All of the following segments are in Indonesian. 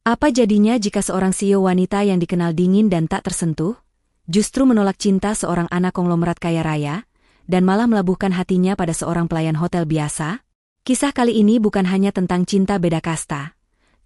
Apa jadinya jika seorang CEO wanita yang dikenal dingin dan tak tersentuh, justru menolak cinta seorang anak konglomerat kaya raya, dan malah melabuhkan hatinya pada seorang pelayan hotel biasa? Kisah kali ini bukan hanya tentang cinta beda kasta,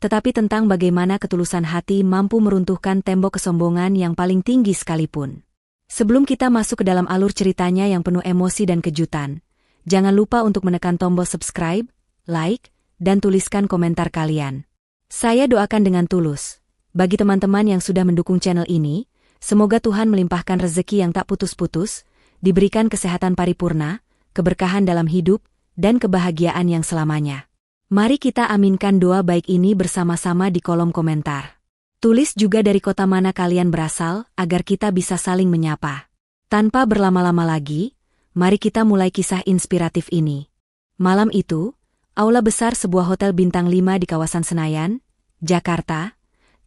tetapi tentang bagaimana ketulusan hati mampu meruntuhkan tembok kesombongan yang paling tinggi sekalipun. Sebelum kita masuk ke dalam alur ceritanya yang penuh emosi dan kejutan, jangan lupa untuk menekan tombol subscribe, like, dan tuliskan komentar kalian. Saya doakan dengan tulus. Bagi teman-teman yang sudah mendukung channel ini, semoga Tuhan melimpahkan rezeki yang tak putus-putus, diberikan kesehatan paripurna, keberkahan dalam hidup, dan kebahagiaan yang selamanya. Mari kita aminkan doa baik ini bersama-sama di kolom komentar. Tulis juga dari kota mana kalian berasal, agar kita bisa saling menyapa. Tanpa berlama-lama lagi, mari kita mulai kisah inspiratif ini. Malam itu, aula besar sebuah hotel bintang 5 di kawasan Senayan, Jakarta,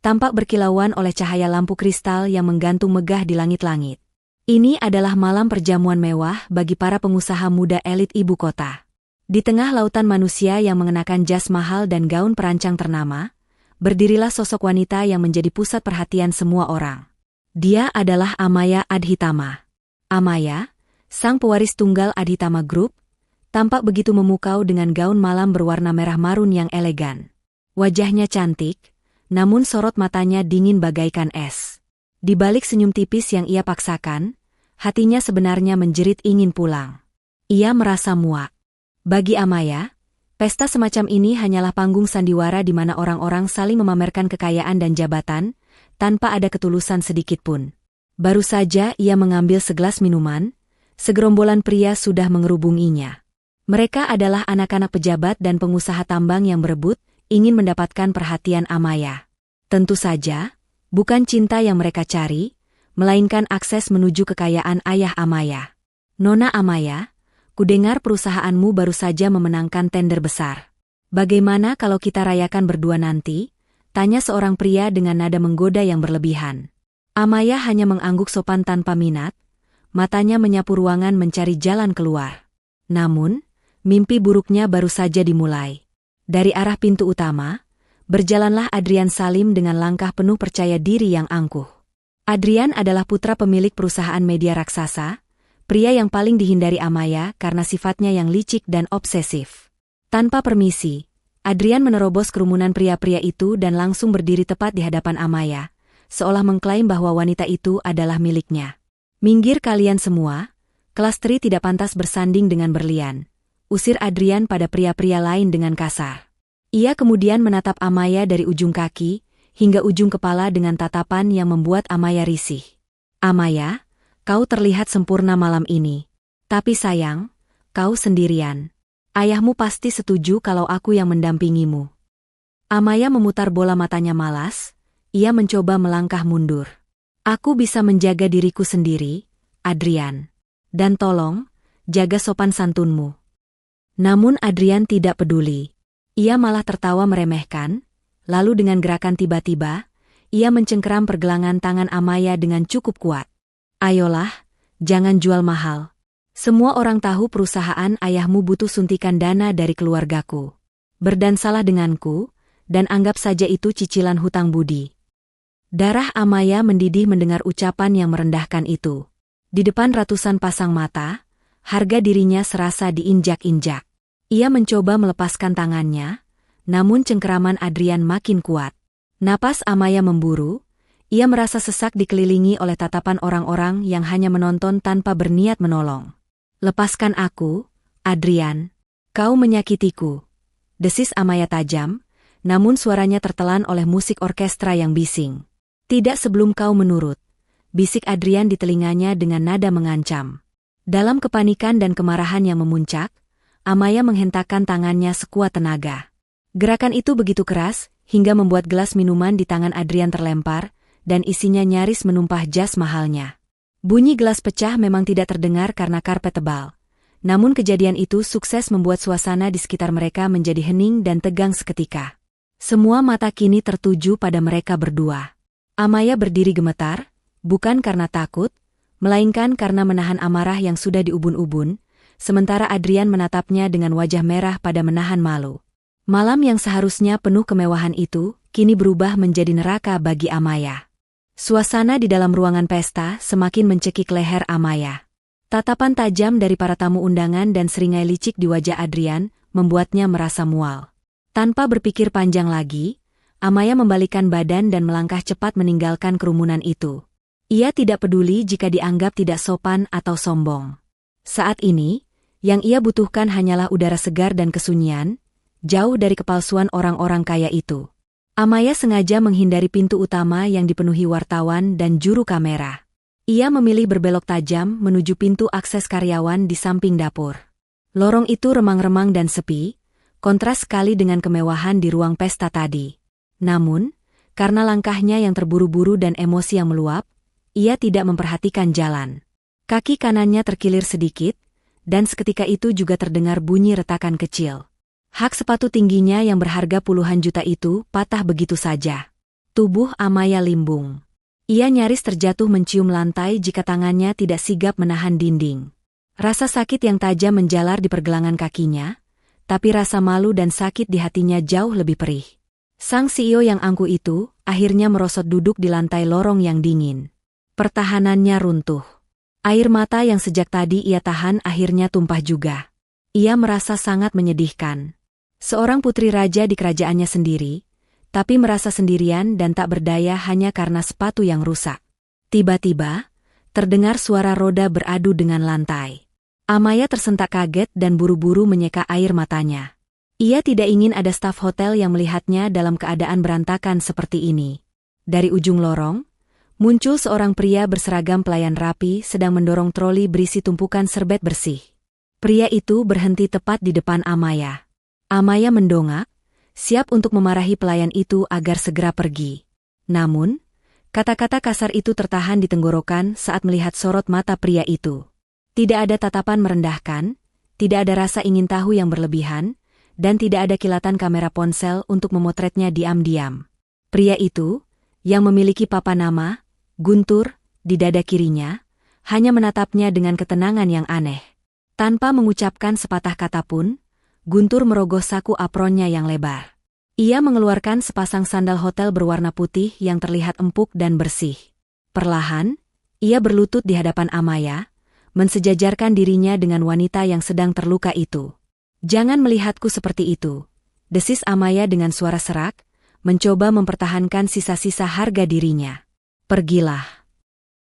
tampak berkilauan oleh cahaya lampu kristal yang menggantung megah di langit-langit. Ini adalah malam perjamuan mewah bagi para pengusaha muda elit ibu kota. Di tengah lautan manusia yang mengenakan jas mahal dan gaun perancang ternama, berdirilah sosok wanita yang menjadi pusat perhatian semua orang. Dia adalah Amaya Adhitama. Amaya, sang pewaris tunggal Adhitama Group, tampak begitu memukau dengan gaun malam berwarna merah marun yang elegan. Wajahnya cantik, namun sorot matanya dingin bagaikan es. Di balik senyum tipis yang ia paksakan, hatinya sebenarnya menjerit ingin pulang. Ia merasa muak. Bagi Amaya, pesta semacam ini hanyalah panggung sandiwara di mana orang-orang saling memamerkan kekayaan dan jabatan, tanpa ada ketulusan sedikit pun. Baru saja ia mengambil segelas minuman, segerombolan pria sudah mengerubunginya. Mereka adalah anak-anak pejabat dan pengusaha tambang yang berebut, ingin mendapatkan perhatian Amaya. Tentu saja, bukan cinta yang mereka cari, melainkan akses menuju kekayaan ayah Amaya. Nona Amaya, kudengar perusahaanmu baru saja memenangkan tender besar. Bagaimana kalau kita rayakan berdua nanti? Tanya seorang pria dengan nada menggoda yang berlebihan. Amaya hanya mengangguk sopan tanpa minat, matanya menyapu ruangan mencari jalan keluar. Namun, mimpi buruknya baru saja dimulai. Dari arah pintu utama, berjalanlah Adrian Salim dengan langkah penuh percaya diri yang angkuh. Adrian adalah putra pemilik perusahaan media raksasa, pria yang paling dihindari Amaya karena sifatnya yang licik dan obsesif. Tanpa permisi, Adrian menerobos kerumunan pria-pria itu dan langsung berdiri tepat di hadapan Amaya, seolah mengklaim bahwa wanita itu adalah miliknya. Minggir kalian semua, kelas Tri tidak pantas bersanding dengan berlian. Usir Adrian pada pria-pria lain dengan kasar. Ia kemudian menatap Amaya dari ujung kaki hingga ujung kepala dengan tatapan yang membuat Amaya risih. Amaya, kau terlihat sempurna malam ini. Tapi sayang, kau sendirian. Ayahmu pasti setuju kalau aku yang mendampingimu. Amaya memutar bola matanya malas, ia mencoba melangkah mundur. Aku bisa menjaga diriku sendiri, Adrian. Dan tolong, jaga sopan santunmu. Namun Adrian tidak peduli. Ia malah tertawa meremehkan, lalu dengan gerakan tiba-tiba, ia mencengkeram pergelangan tangan Amaya dengan cukup kuat. Ayolah, jangan jual mahal. Semua orang tahu perusahaan ayahmu butuh suntikan dana dari keluargaku. Berdansalah denganku, dan anggap saja itu cicilan hutang budi. Darah Amaya mendidih mendengar ucapan yang merendahkan itu. Di depan ratusan pasang mata, harga dirinya serasa diinjak-injak. Ia mencoba melepaskan tangannya, namun cengkeraman Adrian makin kuat. Napas Amaya memburu, ia merasa sesak dikelilingi oleh tatapan orang-orang yang hanya menonton tanpa berniat menolong. Lepaskan aku, Adrian. Kau menyakitiku. Desis Amaya tajam, namun suaranya tertelan oleh musik orkestra yang bising. Tidak sebelum kau menurut, bisik Adrian di telinganya dengan nada mengancam. Dalam kepanikan dan kemarahan yang memuncak, Amaya menghentakkan tangannya sekuat tenaga. Gerakan itu begitu keras, hingga membuat gelas minuman di tangan Adrian terlempar, dan isinya nyaris menumpah jas mahalnya. Bunyi gelas pecah memang tidak terdengar karena karpet tebal. Namun kejadian itu sukses membuat suasana di sekitar mereka menjadi hening dan tegang seketika. Semua mata kini tertuju pada mereka berdua. Amaya berdiri gemetar, bukan karena takut, melainkan karena menahan amarah yang sudah diubun-ubun, sementara Adrian menatapnya dengan wajah merah pada menahan malu. Malam yang seharusnya penuh kemewahan itu, kini berubah menjadi neraka bagi Amaya. Suasana di dalam ruangan pesta semakin mencekik leher Amaya. Tatapan tajam dari para tamu undangan dan seringai licik di wajah Adrian membuatnya merasa mual. Tanpa berpikir panjang lagi, Amaya membalikkan badan dan melangkah cepat meninggalkan kerumunan itu. Ia tidak peduli jika dianggap tidak sopan atau sombong. Saat ini, yang ia butuhkan hanyalah udara segar dan kesunyian, jauh dari kepalsuan orang-orang kaya itu. Amaya sengaja menghindari pintu utama yang dipenuhi wartawan dan juru kamera. Ia memilih berbelok tajam menuju pintu akses karyawan di samping dapur. Lorong itu remang-remang dan sepi, kontras sekali dengan kemewahan di ruang pesta tadi. Namun, karena langkahnya yang terburu-buru dan emosi yang meluap, ia tidak memperhatikan jalan. Kaki kanannya terkilir sedikit, dan seketika itu juga terdengar bunyi retakan kecil. Hak sepatu tingginya yang berharga puluhan juta itu patah begitu saja. Tubuh Amaya limbung. Ia nyaris terjatuh mencium lantai jika tangannya tidak sigap menahan dinding. Rasa sakit yang tajam menjalar di pergelangan kakinya, tapi rasa malu dan sakit di hatinya jauh lebih perih. Sang CEO yang angkuh itu akhirnya merosot duduk di lantai lorong yang dingin. Pertahanannya runtuh. Air mata yang sejak tadi ia tahan akhirnya tumpah juga. Ia merasa sangat menyedihkan. Seorang putri raja di kerajaannya sendiri, tapi merasa sendirian dan tak berdaya hanya karena sepatu yang rusak. Tiba-tiba, terdengar suara roda beradu dengan lantai. Amaya tersentak kaget dan buru-buru menyeka air matanya. Ia tidak ingin ada staf hotel yang melihatnya dalam keadaan berantakan seperti ini. Dari ujung lorong, muncul seorang pria berseragam pelayan rapi sedang mendorong troli berisi tumpukan serbet bersih. Pria itu berhenti tepat di depan Amaya. Amaya mendongak, siap untuk memarahi pelayan itu agar segera pergi. Namun, kata-kata kasar itu tertahan di tenggorokan saat melihat sorot mata pria itu. Tidak ada tatapan merendahkan, tidak ada rasa ingin tahu yang berlebihan, dan tidak ada kilatan kamera ponsel untuk memotretnya diam-diam. Pria itu, yang memiliki papan nama, Guntur, di dada kirinya, hanya menatapnya dengan ketenangan yang aneh. Tanpa mengucapkan sepatah kata pun, Guntur merogoh saku apronnya yang lebar. Ia mengeluarkan sepasang sandal hotel berwarna putih yang terlihat empuk dan bersih. Perlahan, ia berlutut di hadapan Amaya, mensejajarkan dirinya dengan wanita yang sedang terluka itu. "Jangan melihatku seperti itu," desis Amaya dengan suara serak, mencoba mempertahankan sisa-sisa harga dirinya. "Pergilah."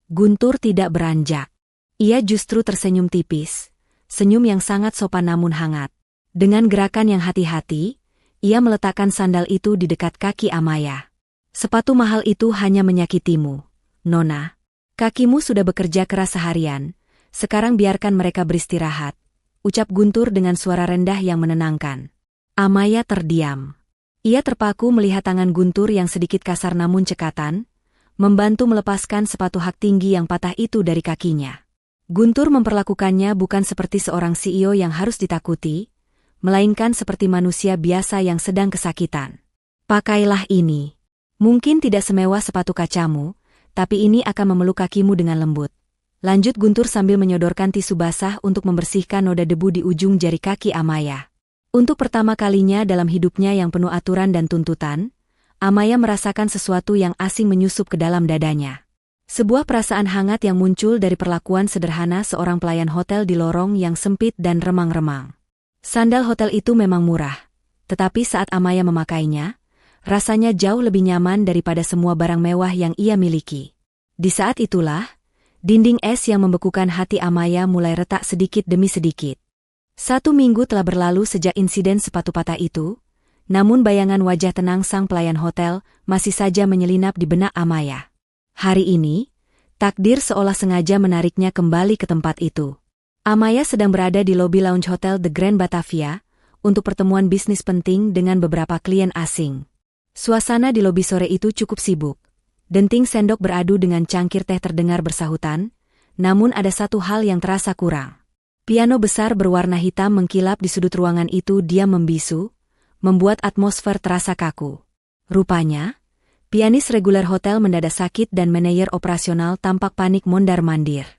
Guntur tidak beranjak. Ia justru tersenyum tipis, senyum yang sangat sopan namun hangat. Dengan gerakan yang hati-hati, ia meletakkan sandal itu di dekat kaki Amaya. "Sepatu mahal itu hanya menyakitimu, Nona. Kakimu sudah bekerja keras seharian, sekarang biarkan mereka beristirahat," ucap Guntur dengan suara rendah yang menenangkan. Amaya terdiam. Ia terpaku melihat tangan Guntur yang sedikit kasar namun cekatan, membantu melepaskan sepatu hak tinggi yang patah itu dari kakinya. Guntur memperlakukannya bukan seperti seorang CEO yang harus ditakuti, melainkan seperti manusia biasa yang sedang kesakitan. "Pakailah ini. Mungkin tidak semewah sepatu kacamu, tapi ini akan memeluk kakimu dengan lembut," lanjut Guntur sambil menyodorkan tisu basah untuk membersihkan noda debu di ujung jari kaki Amaya. Untuk pertama kalinya dalam hidupnya yang penuh aturan dan tuntutan, Amaya merasakan sesuatu yang asing menyusup ke dalam dadanya. Sebuah perasaan hangat yang muncul dari perlakuan sederhana seorang pelayan hotel di lorong yang sempit dan remang-remang. Sandal hotel itu memang murah, tetapi saat Amaya memakainya, rasanya jauh lebih nyaman daripada semua barang mewah yang ia miliki. Di saat itulah, dinding es yang membekukan hati Amaya mulai retak sedikit demi sedikit. 1 minggu telah berlalu sejak insiden sepatu patah itu, namun bayangan wajah tenang sang pelayan hotel masih saja menyelinap di benak Amaya. Hari ini, takdir seolah sengaja menariknya kembali ke tempat itu. Amaya sedang berada di lobi lounge hotel The Grand Batavia untuk pertemuan bisnis penting dengan beberapa klien asing. Suasana di lobi sore itu cukup sibuk. Denting sendok beradu dengan cangkir teh terdengar bersahutan, namun ada satu hal yang terasa kurang. Piano besar berwarna hitam mengkilap di sudut ruangan itu diam membisu, membuat atmosfer terasa kaku. Rupanya, pianis reguler hotel mendadak sakit dan manajer operasional tampak panik mondar-mandir.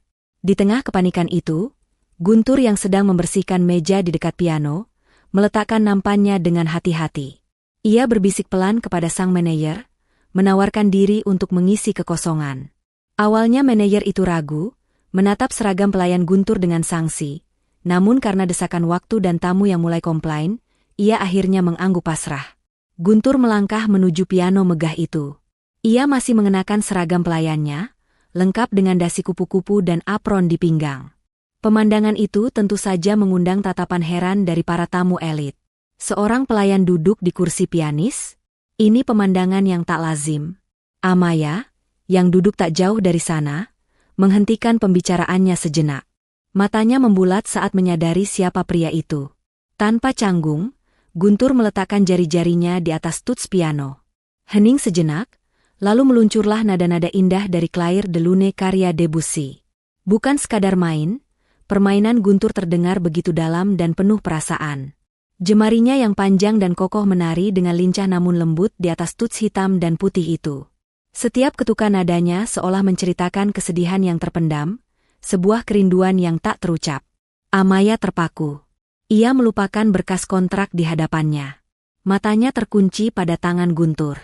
Di tengah kepanikan itu, Guntur yang sedang membersihkan meja di dekat piano, meletakkan nampannya dengan hati-hati. Ia berbisik pelan kepada sang manajer, menawarkan diri untuk mengisi kekosongan. Awalnya manajer itu ragu, menatap seragam pelayan Guntur dengan sangsi, namun karena desakan waktu dan tamu yang mulai komplain, ia akhirnya mengangguk pasrah. Guntur melangkah menuju piano megah itu. Ia masih mengenakan seragam pelayannya, lengkap dengan dasi kupu-kupu dan apron di pinggang. Pemandangan itu tentu saja mengundang tatapan heran dari para tamu elit. Seorang pelayan duduk di kursi pianis? Ini pemandangan yang tak lazim. Amaya, yang duduk tak jauh dari sana, menghentikan pembicaraannya sejenak. Matanya membulat saat menyadari siapa pria itu. Tanpa canggung, Guntur meletakkan jari-jarinya di atas tuts piano. Hening sejenak, lalu meluncurlah nada-nada indah dari Clair de Lune karya Debussy. Bukan sekadar main, permainan Guntur terdengar begitu dalam dan penuh perasaan. Jemarinya yang panjang dan kokoh menari dengan lincah namun lembut di atas tuts hitam dan putih itu. Setiap ketukan nadanya seolah menceritakan kesedihan yang terpendam, sebuah kerinduan yang tak terucap. Amaya terpaku. Ia melupakan berkas kontrak di hadapannya. Matanya terkunci pada tangan Guntur.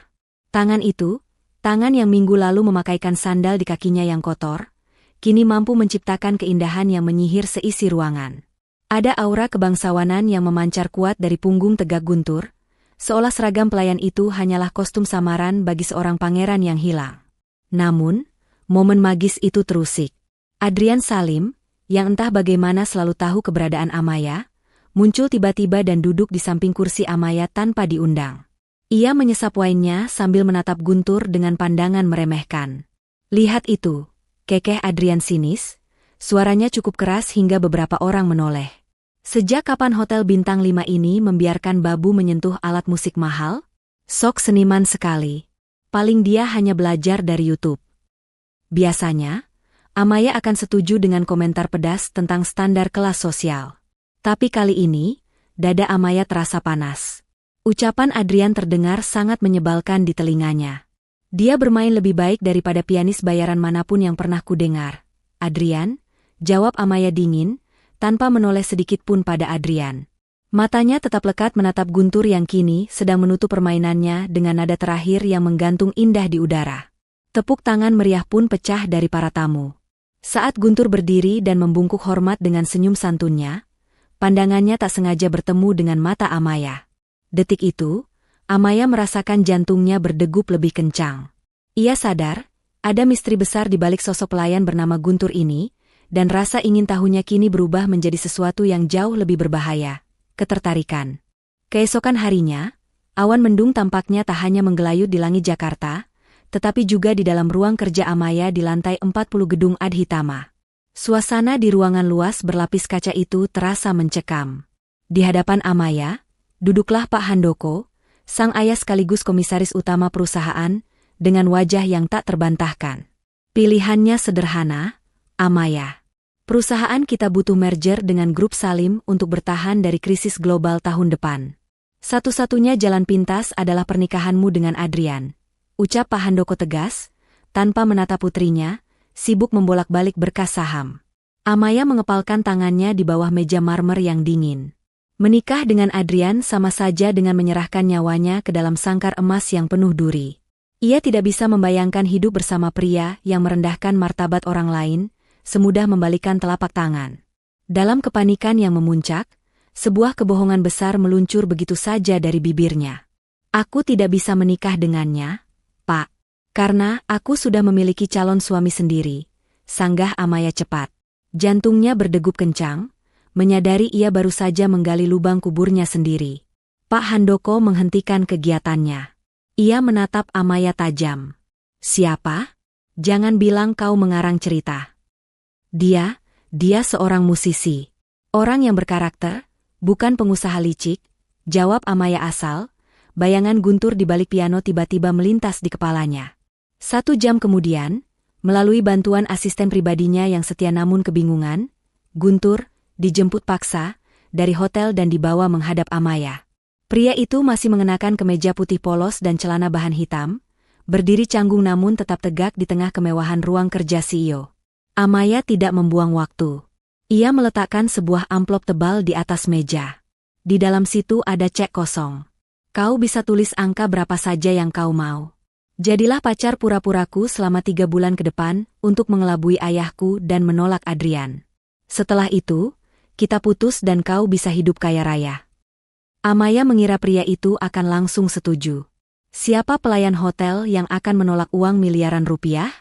Tangan itu, tangan yang minggu lalu memakaikan sandal di kakinya yang kotor, kini mampu menciptakan keindahan yang menyihir seisi ruangan. Ada aura kebangsawanan yang memancar kuat dari punggung tegak Guntur, seolah seragam pelayan itu hanyalah kostum samaran bagi seorang pangeran yang hilang. Namun, momen magis itu terusik. Adrian Salim, yang entah bagaimana selalu tahu keberadaan Amaya, muncul tiba-tiba dan duduk di samping kursi Amaya tanpa diundang. Ia menyesap wainnya sambil menatap Guntur dengan pandangan meremehkan. "Lihat itu," kekeh Adrian sinis, suaranya cukup keras hingga beberapa orang menoleh. "Sejak kapan hotel bintang 5 ini membiarkan babu menyentuh alat musik mahal? Sok seniman sekali. Paling dia hanya belajar dari YouTube." Biasanya, Amaya akan setuju dengan komentar pedas tentang standar kelas sosial. Tapi kali ini, dada Amaya terasa panas. Ucapan Adrian terdengar sangat menyebalkan di telinganya. "Dia bermain lebih baik daripada pianis bayaran manapun yang pernah kudengar." "Adrian," jawab Amaya dingin, tanpa menoleh sedikit pun pada Adrian. Matanya tetap lekat menatap Guntur yang kini sedang menutup permainannya dengan nada terakhir yang menggantung indah di udara. Tepuk tangan meriah pun pecah dari para tamu. Saat Guntur berdiri dan membungkuk hormat dengan senyum santunnya, pandangannya tak sengaja bertemu dengan mata Amaya. Detik itu, Amaya merasakan jantungnya berdegup lebih kencang. Ia sadar, ada misteri besar di balik sosok pelayan bernama Guntur ini, dan rasa ingin tahunya kini berubah menjadi sesuatu yang jauh lebih berbahaya, ketertarikan. Keesokan harinya, awan mendung tampaknya tak hanya menggelayut di langit Jakarta, tetapi juga di dalam ruang kerja Amaya di lantai 40 gedung Adhitama. Suasana di ruangan luas berlapis kaca itu terasa mencekam. Di hadapan Amaya, duduklah Pak Handoko, sang ayah sekaligus komisaris utama perusahaan, dengan wajah yang tak terbantahkan. Pilihannya sederhana, "Amaya. Perusahaan kita butuh merger dengan grup Salim untuk bertahan dari krisis global tahun depan. Satu-satunya jalan pintas adalah pernikahanmu dengan Adrian," ucap Pak Handoko tegas, tanpa menatap putrinya, sibuk membolak-balik berkas saham. Amaya mengepalkan tangannya di bawah meja marmer yang dingin. Menikah dengan Adrian sama saja dengan menyerahkan nyawanya ke dalam sangkar emas yang penuh duri. Ia tidak bisa membayangkan hidup bersama pria yang merendahkan martabat orang lain, semudah membalikan telapak tangan. Dalam kepanikan yang memuncak, sebuah kebohongan besar meluncur begitu saja dari bibirnya. "Aku tidak bisa menikah dengannya, Pak. Karena aku sudah memiliki calon suami sendiri," sanggah Amaya cepat. Jantungnya berdegup kencang, menyadari ia baru saja menggali lubang kuburnya sendiri. Pak Handoko menghentikan kegiatannya. Ia menatap Amaya tajam. "Siapa? Jangan bilang kau mengarang cerita." Dia seorang musisi. Orang yang berkarakter, bukan pengusaha licik, jawab Amaya asal. Bayangan Guntur di balik piano tiba-tiba melintas di kepalanya. 1 jam kemudian, melalui bantuan asisten pribadinya yang setia namun kebingungan, Guntur dijemput paksa dari hotel dan dibawa menghadap Amaya. Pria itu masih mengenakan kemeja putih polos dan celana bahan hitam, berdiri canggung namun tetap tegak di tengah kemewahan ruang kerja CEO. Amaya tidak membuang waktu. Ia meletakkan sebuah amplop tebal di atas meja. Di dalam situ ada cek kosong. Kau bisa tulis angka berapa saja yang kau mau. Jadilah pacar pura-puraku selama 3 bulan ke depan untuk mengelabui ayahku dan menolak Adrian. Setelah itu, kita putus dan kau bisa hidup kaya raya. Amaya mengira pria itu akan langsung setuju. Siapa pelayan hotel yang akan menolak uang miliaran rupiah?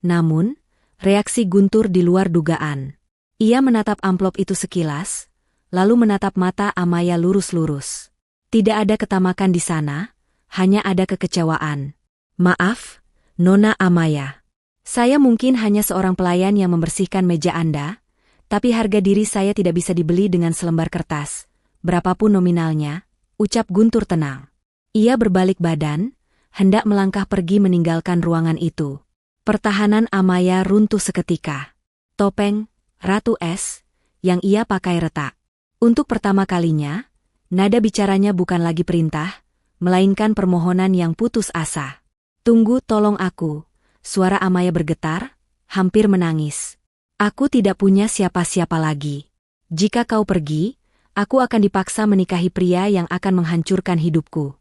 Namun, reaksi Guntur di luar dugaan. Ia menatap amplop itu sekilas, lalu menatap mata Amaya lurus-lurus. Tidak ada ketamakan di sana, hanya ada kekecewaan. Maaf, Nona Amaya. Saya mungkin hanya seorang pelayan yang membersihkan meja Anda, tapi harga diri saya tidak bisa dibeli dengan selembar kertas. Berapapun nominalnya, ucap Guntur tenang. Ia berbalik badan, hendak melangkah pergi meninggalkan ruangan itu. Pertahanan Amaya runtuh seketika. Topeng, Ratu Es, yang ia pakai retak. Untuk pertama kalinya, nada bicaranya bukan lagi perintah, melainkan permohonan yang putus asa. Tunggu, tolong aku. Suara Amaya bergetar, hampir menangis. Aku tidak punya siapa-siapa lagi. Jika kau pergi, aku akan dipaksa menikahi pria yang akan menghancurkan hidupku.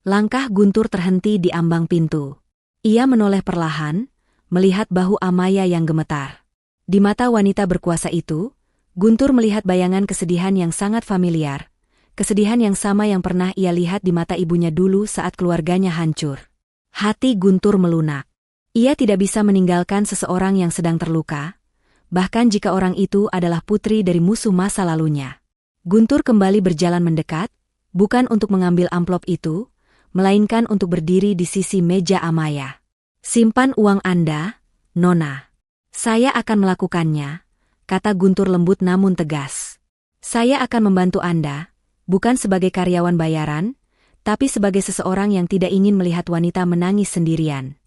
Langkah Guntur terhenti di ambang pintu. Ia menoleh perlahan, melihat bahu Amaya yang gemetar. Di mata wanita berkuasa itu, Guntur melihat bayangan kesedihan yang sangat familiar, kesedihan yang sama yang pernah ia lihat di mata ibunya dulu saat keluarganya hancur. Hati Guntur melunak. Ia tidak bisa meninggalkan seseorang yang sedang terluka, bahkan jika orang itu adalah putri dari musuh masa lalunya. Guntur kembali berjalan mendekat, bukan untuk mengambil amplop itu, melainkan untuk berdiri di sisi meja Amaya. Simpan uang Anda, Nona. Saya akan melakukannya, kata Guntur lembut namun tegas. Saya akan membantu Anda, bukan sebagai karyawan bayaran, tapi sebagai seseorang yang tidak ingin melihat wanita menangis sendirian.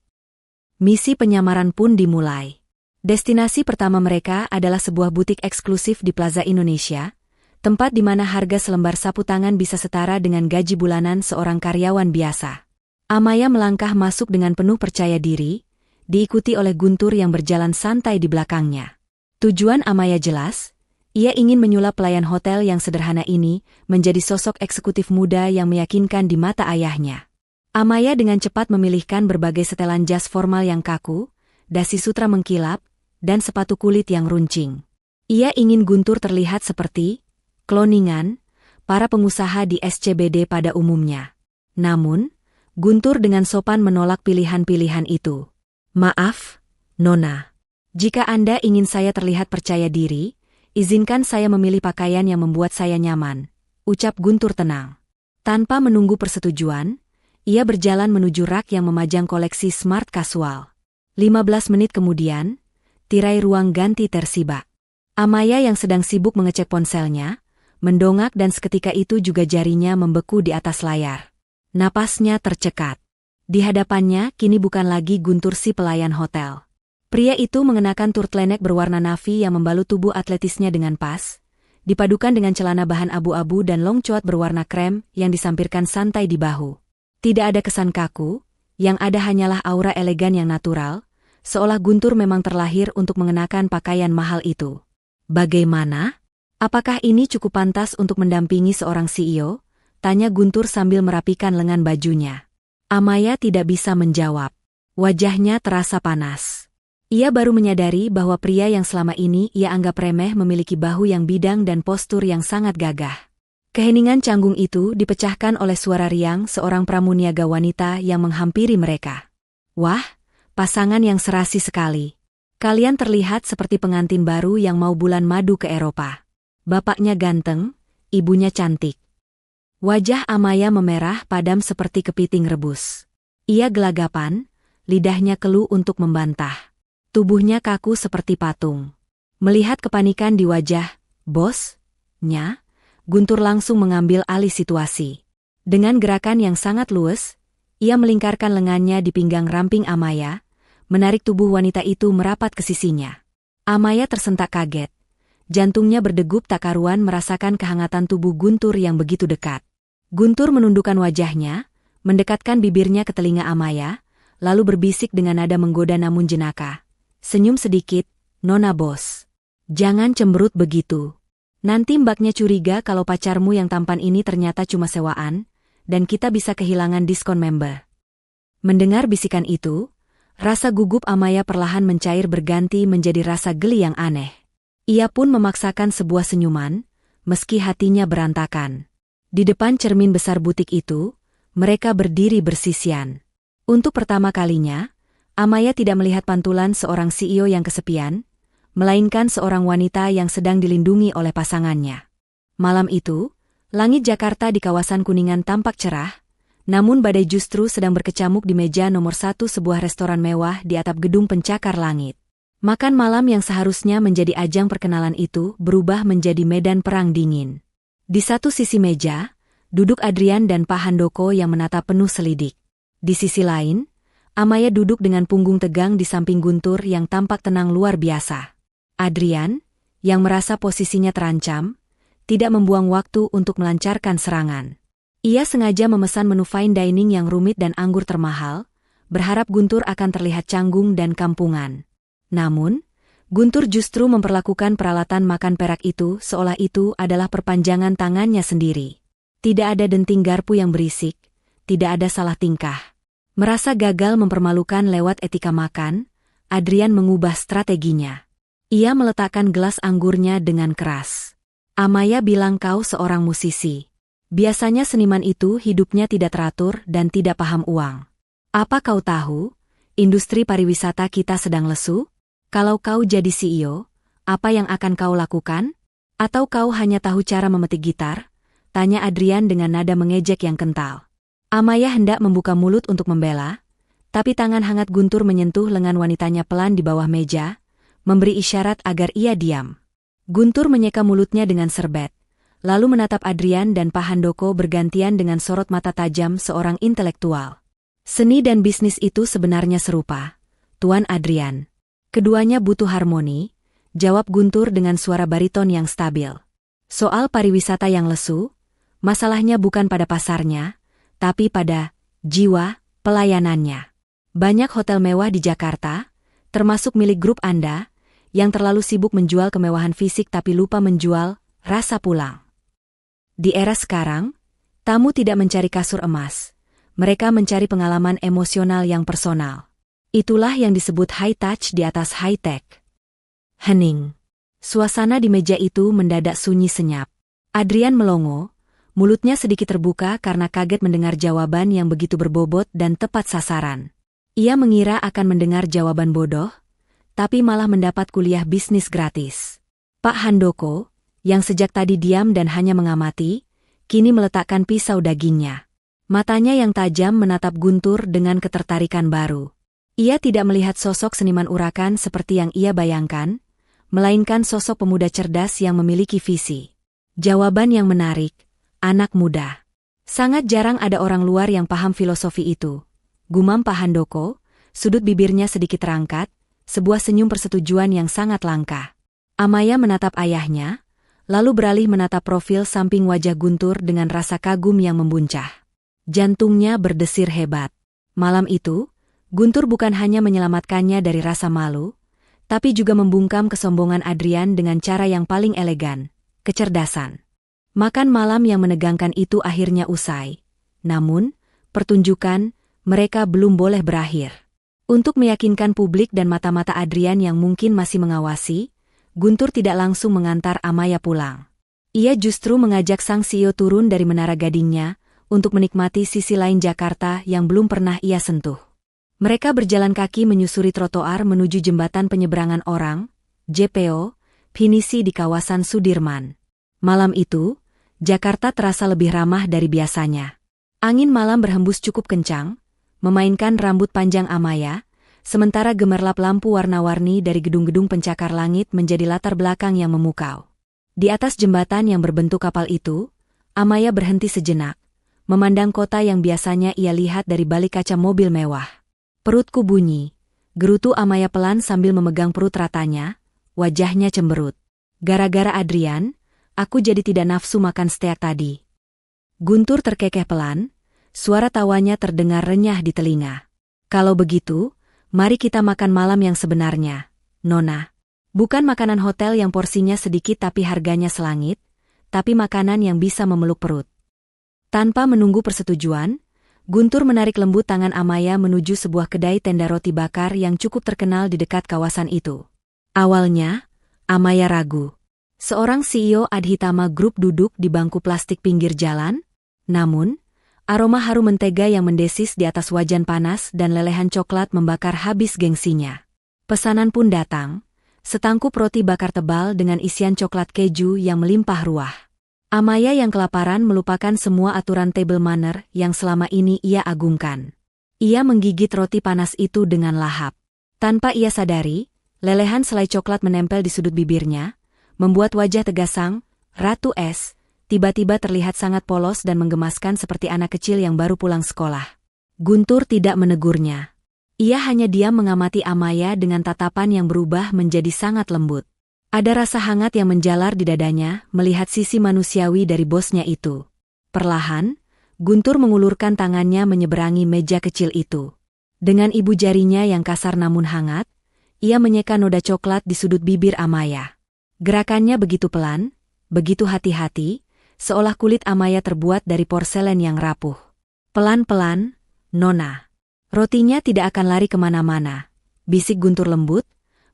Misi penyamaran pun dimulai. Destinasi pertama mereka adalah sebuah butik eksklusif di Plaza Indonesia, tempat di mana harga selembar sapu tangan bisa setara dengan gaji bulanan seorang karyawan biasa. Amaya melangkah masuk dengan penuh percaya diri, diikuti oleh Guntur yang berjalan santai di belakangnya. Tujuan Amaya jelas, ia ingin menyulap pelayan hotel yang sederhana ini menjadi sosok eksekutif muda yang meyakinkan di mata ayahnya. Amaya dengan cepat memilihkan berbagai setelan jas formal yang kaku, dasi sutra mengkilap, dan sepatu kulit yang runcing. Ia ingin Guntur terlihat seperti kloningan para pengusaha di SCBD pada umumnya. Namun, Guntur dengan sopan menolak pilihan-pilihan itu. Maaf, Nona. Jika Anda ingin saya terlihat percaya diri, izinkan saya memilih pakaian yang membuat saya nyaman, ucap Guntur tenang. Tanpa menunggu persetujuan, ia berjalan menuju rak yang memajang koleksi smart casual. 15 menit kemudian, tirai ruang ganti tersibak. Amaya yang sedang sibuk mengecek ponselnya, mendongak dan seketika itu juga jarinya membeku di atas layar. Napasnya tercekat. Di hadapannya kini bukan lagi Guntur si pelayan hotel. Pria itu mengenakan turtleneck berwarna navy yang membalut tubuh atletisnya dengan pas, dipadukan dengan celana bahan abu-abu dan long coat berwarna krem yang disampirkan santai di bahu. Tidak ada kesan kaku, yang ada hanyalah aura elegan yang natural, seolah Guntur memang terlahir untuk mengenakan pakaian mahal itu. Bagaimana? Apakah ini cukup pantas untuk mendampingi seorang CEO? Tanya Guntur sambil merapikan lengan bajunya. Amaya tidak bisa menjawab. Wajahnya terasa panas. Ia baru menyadari bahwa pria yang selama ini ia anggap remeh memiliki bahu yang bidang dan postur yang sangat gagah. Keheningan canggung itu dipecahkan oleh suara riang seorang pramuniaga wanita yang menghampiri mereka. Wah, pasangan yang serasi sekali. Kalian terlihat seperti pengantin baru yang mau bulan madu ke Eropa. Bapaknya ganteng, ibunya cantik. Wajah Amaya memerah padam seperti kepiting rebus. Ia gelagapan, lidahnya keluh untuk membantah. Tubuhnya kaku seperti patung. Melihat kepanikan di wajah bosnya, Guntur langsung mengambil alih situasi. Dengan gerakan yang sangat luwes, ia melingkarkan lengannya di pinggang ramping Amaya, menarik tubuh wanita itu merapat ke sisinya. Amaya tersentak kaget. Jantungnya berdegup tak karuan merasakan kehangatan tubuh Guntur yang begitu dekat. Guntur menundukkan wajahnya, mendekatkan bibirnya ke telinga Amaya, lalu berbisik dengan nada menggoda namun jenaka. Senyum sedikit, Nona bos. Jangan cemberut begitu. Nanti mbaknya curiga kalau pacarmu yang tampan ini ternyata cuma sewaan, dan kita bisa kehilangan diskon member. Mendengar bisikan itu, rasa gugup Amaya perlahan mencair berganti menjadi rasa geli yang aneh. Ia pun memaksakan sebuah senyuman, meski hatinya berantakan. Di depan cermin besar butik itu, mereka berdiri bersisian. Untuk pertama kalinya, Amaya tidak melihat pantulan seorang CEO yang kesepian, melainkan seorang wanita yang sedang dilindungi oleh pasangannya. Malam itu, langit Jakarta di kawasan Kuningan tampak cerah, namun badai justru sedang berkecamuk di meja nomor 1 sebuah restoran mewah di atap gedung pencakar langit. Makan malam yang seharusnya menjadi ajang perkenalan itu berubah menjadi medan perang dingin. Di satu sisi meja, duduk Adrian dan Pak Handoko yang menatap penuh selidik. Di sisi lain, Amaya duduk dengan punggung tegang di samping Guntur yang tampak tenang luar biasa. Adrian, yang merasa posisinya terancam, tidak membuang waktu untuk melancarkan serangan. Ia sengaja memesan menu fine dining yang rumit dan anggur termahal, berharap Guntur akan terlihat canggung dan kampungan. Namun, Guntur justru memperlakukan peralatan makan perak itu seolah itu adalah perpanjangan tangannya sendiri. Tidak ada denting garpu yang berisik, tidak ada salah tingkah. Merasa gagal mempermalukan lewat etika makan, Adrian mengubah strateginya. Ia meletakkan gelas anggurnya dengan keras. Amaya bilang kau seorang musisi. Biasanya seniman itu hidupnya tidak teratur dan tidak paham uang. Apa kau tahu, industri pariwisata kita sedang lesu? Kalau kau jadi CEO, apa yang akan kau lakukan? Atau kau hanya tahu cara memetik gitar? Tanya Adrian dengan nada mengejek yang kental. Amaya hendak membuka mulut untuk membela, tapi tangan hangat Guntur menyentuh lengan wanitanya pelan di bawah meja, memberi isyarat agar ia diam. Guntur menyeka mulutnya dengan serbet, lalu menatap Adrian dan Pak Handoko bergantian dengan sorot mata tajam seorang intelektual. Seni dan bisnis itu sebenarnya serupa, Tuan Adrian. Keduanya butuh harmoni, jawab Guntur dengan suara bariton yang stabil. Soal pariwisata yang lesu, masalahnya bukan pada pasarnya, tapi pada jiwa pelayanannya. Banyak hotel mewah di Jakarta, termasuk milik grup Anda, yang terlalu sibuk menjual kemewahan fisik tapi lupa menjual rasa pulang. Di era sekarang, tamu tidak mencari kasur emas. Mereka mencari pengalaman emosional yang personal. Itulah yang disebut high touch di atas high tech. Hening. Suasana di meja itu mendadak sunyi senyap. Adrian melongo, mulutnya sedikit terbuka karena kaget mendengar jawaban yang begitu berbobot dan tepat sasaran. Ia mengira akan mendengar jawaban bodoh, tapi malah mendapat kuliah bisnis gratis. Pak Handoko, yang sejak tadi diam dan hanya mengamati, kini meletakkan pisau dagingnya. Matanya yang tajam menatap Guntur dengan ketertarikan baru. Ia tidak melihat sosok seniman urakan seperti yang ia bayangkan, melainkan sosok pemuda cerdas yang memiliki visi. Jawaban yang menarik, anak muda. Sangat jarang ada orang luar yang paham filosofi itu. Gumam Pak Handoko, sudut bibirnya sedikit terangkat, sebuah senyum persetujuan yang sangat langka. Amaya menatap ayahnya, lalu beralih menatap profil samping wajah Guntur dengan rasa kagum yang membuncah. Jantungnya berdesir hebat. Malam itu, Guntur bukan hanya menyelamatkannya dari rasa malu, tapi juga membungkam kesombongan Adrian dengan cara yang paling elegan, kecerdasan. Makan malam yang menegangkan itu akhirnya usai. Namun, pertunjukan mereka belum boleh berakhir. Untuk meyakinkan publik dan mata-mata Adrian yang mungkin masih mengawasi, Guntur tidak langsung mengantar Amaya pulang. Ia justru mengajak sang CEO turun dari menara gadingnya untuk menikmati sisi lain Jakarta yang belum pernah ia sentuh. Mereka berjalan kaki menyusuri trotoar menuju jembatan penyeberangan orang, JPO, pinisi di kawasan Sudirman. Malam itu, Jakarta terasa lebih ramah dari biasanya. Angin malam berhembus cukup kencang, memainkan rambut panjang Amaya, sementara gemerlap lampu warna-warni dari gedung-gedung pencakar langit menjadi latar belakang yang memukau. Di atas jembatan yang berbentuk kapal itu, Amaya berhenti sejenak, memandang kota yang biasanya ia lihat dari balik kaca mobil mewah. Perutku bunyi, gerutu Amaya pelan sambil memegang perut ratanya, wajahnya cemberut. Gara-gara Adrian, aku jadi tidak nafsu makan steak tadi. Guntur terkekeh pelan, suara tawanya terdengar renyah di telinga. Kalau begitu, mari kita makan malam yang sebenarnya, Nona. Bukan makanan hotel yang porsinya sedikit tapi harganya selangit, tapi makanan yang bisa memeluk perut. Tanpa menunggu persetujuan, Guntur menarik lembut tangan Amaya menuju sebuah kedai tenda roti bakar yang cukup terkenal di dekat kawasan itu. Awalnya, Amaya ragu. Seorang CEO Adhitama Group duduk di bangku plastik pinggir jalan, namun, aroma harum mentega yang mendesis di atas wajan panas dan lelehan coklat membakar habis gengsinya. Pesanan pun datang, setangkup roti bakar tebal dengan isian coklat keju yang melimpah ruah. Amaya yang kelaparan melupakan semua aturan table manner yang selama ini ia agungkan. Ia menggigit roti panas itu dengan lahap. Tanpa ia sadari, lelehan selai coklat menempel di sudut bibirnya, membuat wajah tegas sang Ratu Es tiba-tiba terlihat sangat polos dan menggemaskan seperti anak kecil yang baru pulang sekolah. Guntur tidak menegurnya. Ia hanya diam mengamati Amaya dengan tatapan yang berubah menjadi sangat lembut. Ada rasa hangat yang menjalar di dadanya melihat sisi manusiawi dari bosnya itu. Perlahan, Guntur mengulurkan tangannya menyeberangi meja kecil itu. Dengan ibu jarinya yang kasar namun hangat, ia menyeka noda coklat di sudut bibir Amaya. Gerakannya begitu pelan, begitu hati-hati, seolah kulit Amaya terbuat dari porselen yang rapuh. Pelan-pelan, Nona. Rotinya tidak akan lari kemana-mana, bisik Guntur lembut.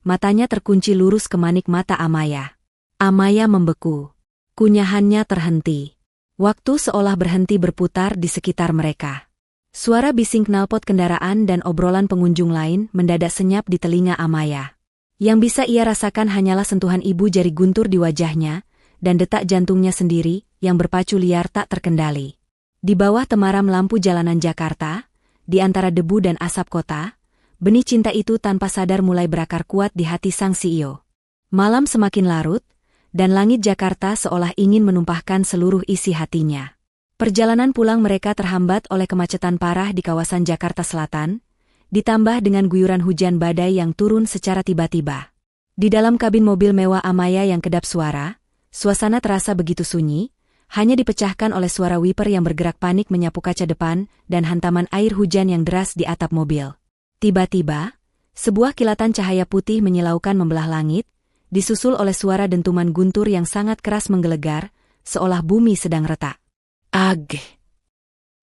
Matanya terkunci lurus ke manik mata Amaya. Amaya membeku. Kunyahannya terhenti. Waktu seolah berhenti berputar di sekitar mereka. Suara bising knalpot kendaraan dan obrolan pengunjung lain mendadak senyap di telinga Amaya. Yang bisa ia rasakan hanyalah sentuhan ibu jari Guntur di wajahnya, dan detak jantungnya sendiri yang berpacu liar tak terkendali. Di bawah temaram lampu jalanan Jakarta, di antara debu dan asap kota, benih cinta itu tanpa sadar mulai berakar kuat di hati sang CEO. Malam semakin larut, dan langit Jakarta seolah ingin menumpahkan seluruh isi hatinya. Perjalanan pulang mereka terhambat oleh kemacetan parah di kawasan Jakarta Selatan, ditambah dengan guyuran hujan badai yang turun secara tiba-tiba. Di dalam kabin mobil mewah Amaya yang kedap suara, suasana terasa begitu sunyi, hanya dipecahkan oleh suara wiper yang bergerak panik menyapu kaca depan dan hantaman air hujan yang deras di atap mobil. Tiba-tiba, sebuah kilatan cahaya putih menyilaukan membelah langit, disusul oleh suara dentuman Guntur yang sangat keras menggelegar, seolah bumi sedang retak. Ag!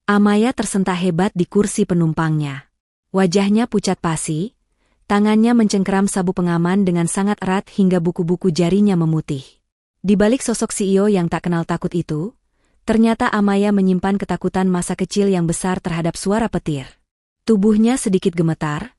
Amaya tersentak hebat di kursi penumpangnya. Wajahnya pucat pasi, tangannya mencengkeram sabu pengaman dengan sangat erat hingga buku-buku jarinya memutih. Di balik sosok CEO yang tak kenal takut itu, ternyata Amaya menyimpan ketakutan masa kecil yang besar terhadap suara petir. Tubuhnya sedikit gemetar,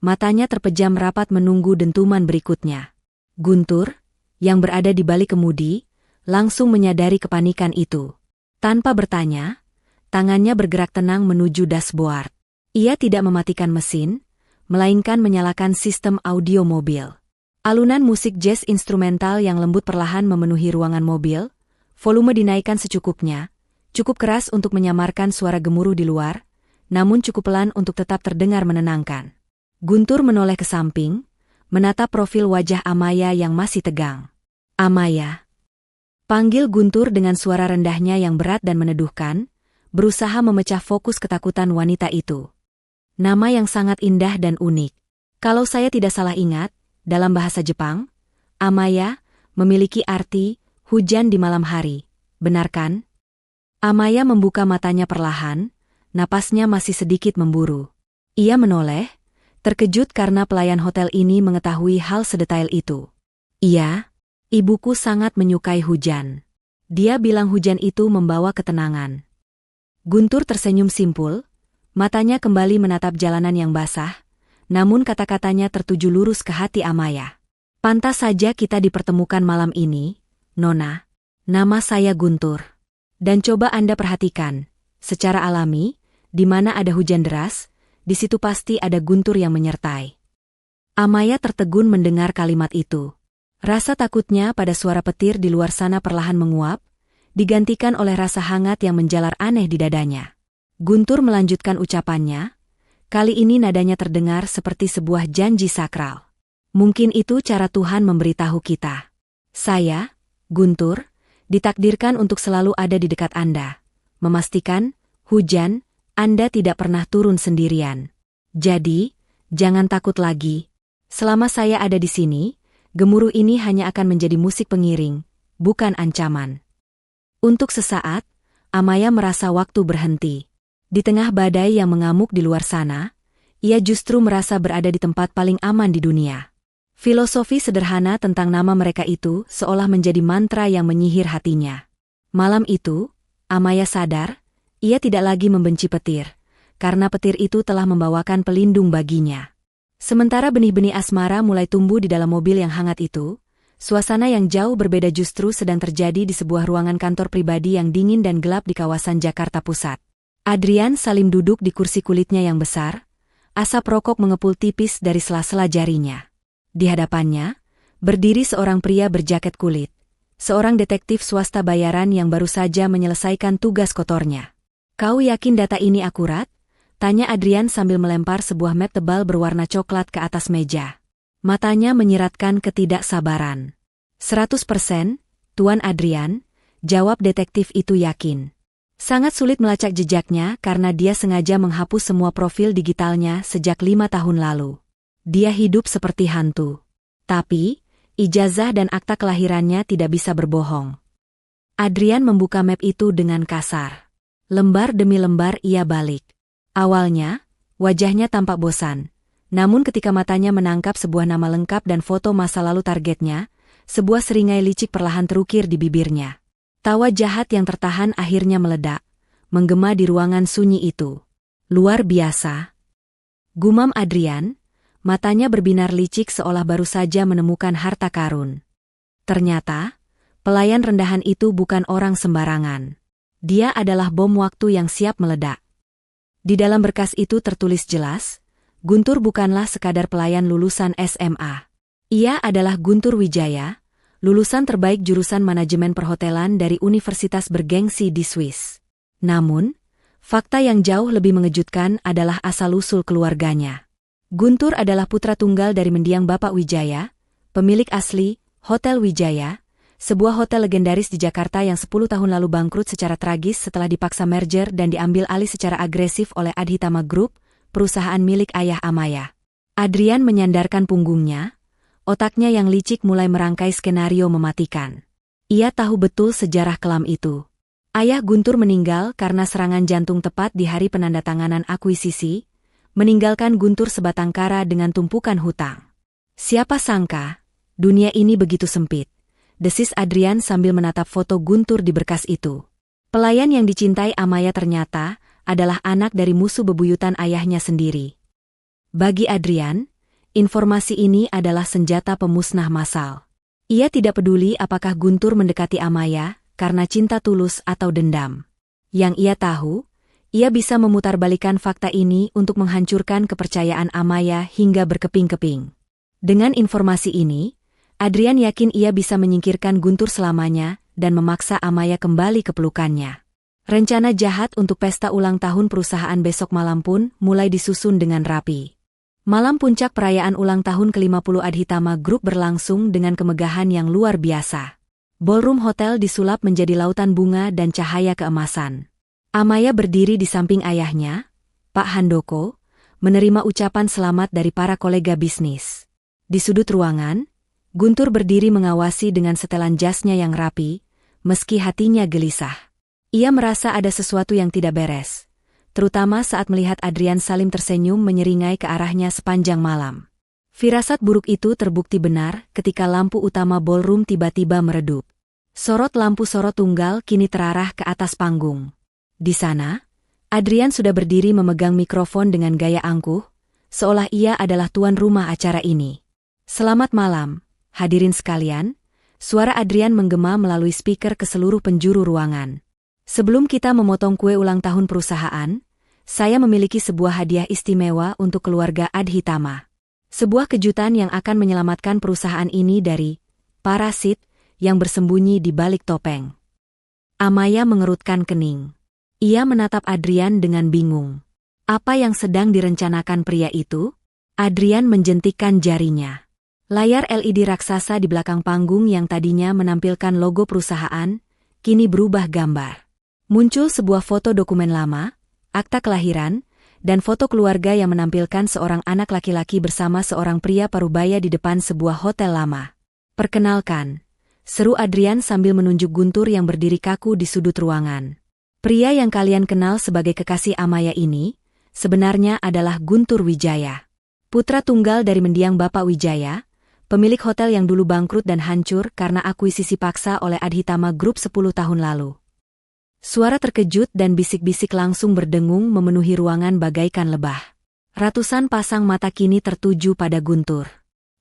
matanya terpejam rapat menunggu dentuman berikutnya. Guntur, yang berada di balik kemudi, langsung menyadari kepanikan itu. Tanpa bertanya, tangannya bergerak tenang menuju dashboard. Ia tidak mematikan mesin, melainkan menyalakan sistem audio mobil. Alunan musik jazz instrumental yang lembut perlahan memenuhi ruangan mobil, volume dinaikkan secukupnya, cukup keras untuk menyamarkan suara gemuruh di luar, namun cukup pelan untuk tetap terdengar menenangkan. Guntur menoleh ke samping, menatap profil wajah Amaya yang masih tegang. Amaya. Panggil Guntur dengan suara rendahnya yang berat dan meneduhkan, berusaha memecah fokus ketakutan wanita itu. Nama yang sangat indah dan unik. Kalau saya tidak salah ingat, dalam bahasa Jepang, Amaya memiliki arti hujan di malam hari. Benar kan? Amaya membuka matanya perlahan, napasnya masih sedikit memburu. Ia menoleh, terkejut karena pelayan hotel ini mengetahui hal sedetail itu. Iya, ibuku sangat menyukai hujan. Dia bilang hujan itu membawa ketenangan. Guntur tersenyum simpul, matanya kembali menatap jalanan yang basah, namun kata-katanya tertuju lurus ke hati Amaya. Pantas saja kita dipertemukan malam ini, Nona. Nama saya Guntur. Dan coba Anda perhatikan, secara alami, di mana ada hujan deras, di situ pasti ada Guntur yang menyertai. Amaya tertegun mendengar kalimat itu. Rasa takutnya pada suara petir di luar sana perlahan menguap, digantikan oleh rasa hangat yang menjalar aneh di dadanya. Guntur melanjutkan ucapannya, kali ini nadanya terdengar seperti sebuah janji sakral. Mungkin itu cara Tuhan memberitahu kita. Saya, Guntur, ditakdirkan untuk selalu ada di dekat Anda, memastikan, hujan, Anda tidak pernah turun sendirian. Jadi, jangan takut lagi. Selama saya ada di sini, gemuruh ini hanya akan menjadi musik pengiring, bukan ancaman. Untuk sesaat, Amaya merasa waktu berhenti. Di tengah badai yang mengamuk di luar sana, ia justru merasa berada di tempat paling aman di dunia. Filosofi sederhana tentang nama mereka itu seolah menjadi mantra yang menyihir hatinya. Malam itu, Amaya sadar, ia tidak lagi membenci petir, karena petir itu telah membawakan pelindung baginya. Sementara benih-benih asmara mulai tumbuh di dalam mobil yang hangat itu, suasana yang jauh berbeda justru sedang terjadi di sebuah ruangan kantor pribadi yang dingin dan gelap di kawasan Jakarta Pusat. Adrian Salim duduk di kursi kulitnya yang besar, asap rokok mengepul tipis dari sela-sela jarinya. Di hadapannya, berdiri seorang pria berjaket kulit, seorang detektif swasta bayaran yang baru saja menyelesaikan tugas kotornya. "Kau yakin data ini akurat?" tanya Adrian sambil melempar sebuah map tebal berwarna coklat ke atas meja. Matanya menyiratkan ketidaksabaran. 100%, Tuan Adrian, jawab detektif itu yakin. Sangat sulit melacak jejaknya karena dia sengaja menghapus semua profil digitalnya sejak 5 tahun lalu. Dia hidup seperti hantu. Tapi, ijazah dan akta kelahirannya tidak bisa berbohong. Adrian membuka map itu dengan kasar. Lembar demi lembar ia balik. Awalnya, wajahnya tampak bosan. Namun ketika matanya menangkap sebuah nama lengkap dan foto masa lalu targetnya, sebuah seringai licik perlahan terukir di bibirnya. Tawa jahat yang tertahan akhirnya meledak, menggema di ruangan sunyi itu. "Luar biasa," gumam Adrian, matanya berbinar licik seolah baru saja menemukan harta karun. Ternyata, pelayan rendahan itu bukan orang sembarangan. Dia adalah bom waktu yang siap meledak. Di dalam berkas itu tertulis jelas, Guntur bukanlah sekadar pelayan lulusan SMA. Ia adalah Guntur Wijaya, lulusan terbaik jurusan manajemen perhotelan dari universitas bergengsi di Swiss. Namun, fakta yang jauh lebih mengejutkan adalah asal-usul keluarganya. Guntur adalah putra tunggal dari mendiang Bapak Wijaya, pemilik asli Hotel Wijaya, sebuah hotel legendaris di Jakarta yang 10 tahun lalu bangkrut secara tragis setelah dipaksa merger dan diambil alih secara agresif oleh Adhitama Group, perusahaan milik ayah Amaya. Adrian menyandarkan punggungnya. Otaknya yang licik mulai merangkai skenario mematikan. Ia tahu betul sejarah kelam itu. Ayah Guntur meninggal karena serangan jantung tepat di hari penandatanganan akuisisi, meninggalkan Guntur sebatang kara dengan tumpukan hutang. Siapa sangka, dunia ini begitu sempit, desis Adrian sambil menatap foto Guntur di berkas itu. Pelayan yang dicintai Amaya ternyata adalah anak dari musuh bebuyutan ayahnya sendiri. Bagi Adrian, informasi ini adalah senjata pemusnah massal. Ia tidak peduli apakah Guntur mendekati Amaya karena cinta tulus atau dendam. Yang ia tahu, ia bisa memutarbalikkan fakta ini untuk menghancurkan kepercayaan Amaya hingga berkeping-keping. Dengan informasi ini, Adrian yakin ia bisa menyingkirkan Guntur selamanya dan memaksa Amaya kembali ke pelukannya. Rencana jahat untuk pesta ulang tahun perusahaan besok malam pun mulai disusun dengan rapi. Malam puncak perayaan ulang tahun ke-50 Adhitama Group berlangsung dengan kemegahan yang luar biasa. Ballroom hotel disulap menjadi lautan bunga dan cahaya keemasan. Amaya berdiri di samping ayahnya, Pak Handoko, menerima ucapan selamat dari para kolega bisnis. Di sudut ruangan, Guntur berdiri mengawasi dengan setelan jasnya yang rapi, meski hatinya gelisah. Ia merasa ada sesuatu yang tidak beres, terutama saat melihat Adrian Salim tersenyum menyeringai ke arahnya sepanjang malam. Firasat buruk itu terbukti benar ketika lampu utama ballroom tiba-tiba meredup. Sorot lampu sorot tunggal kini terarah ke atas panggung. Di sana, Adrian sudah berdiri memegang mikrofon dengan gaya angkuh, seolah ia adalah tuan rumah acara ini. "Selamat malam, hadirin sekalian," suara Adrian menggema melalui speaker ke seluruh penjuru ruangan. "Sebelum kita memotong kue ulang tahun perusahaan, saya memiliki sebuah hadiah istimewa untuk keluarga Adhitama. Sebuah kejutan yang akan menyelamatkan perusahaan ini dari parasit yang bersembunyi di balik topeng." Amaya mengerutkan kening. Ia menatap Adrian dengan bingung. Apa yang sedang direncanakan pria itu? Adrian menjentikkan jarinya. Layar LED raksasa di belakang panggung yang tadinya menampilkan logo perusahaan, kini berubah gambar. Muncul sebuah foto dokumen lama, akta kelahiran, dan foto keluarga yang menampilkan seorang anak laki-laki bersama seorang pria parubaya di depan sebuah hotel lama. "Perkenalkan," seru Adrian sambil menunjuk Guntur yang berdiri kaku di sudut ruangan. Pria yang kalian kenal sebagai kekasih Amaya ini, sebenarnya adalah Guntur Wijaya. Putra tunggal dari mendiang Bapak Wijaya, pemilik hotel yang dulu bangkrut dan hancur karena akuisisi paksa oleh Adhitama Group 10 tahun lalu. Suara terkejut dan bisik-bisik langsung berdengung memenuhi ruangan bagaikan lebah. Ratusan pasang mata kini tertuju pada Guntur.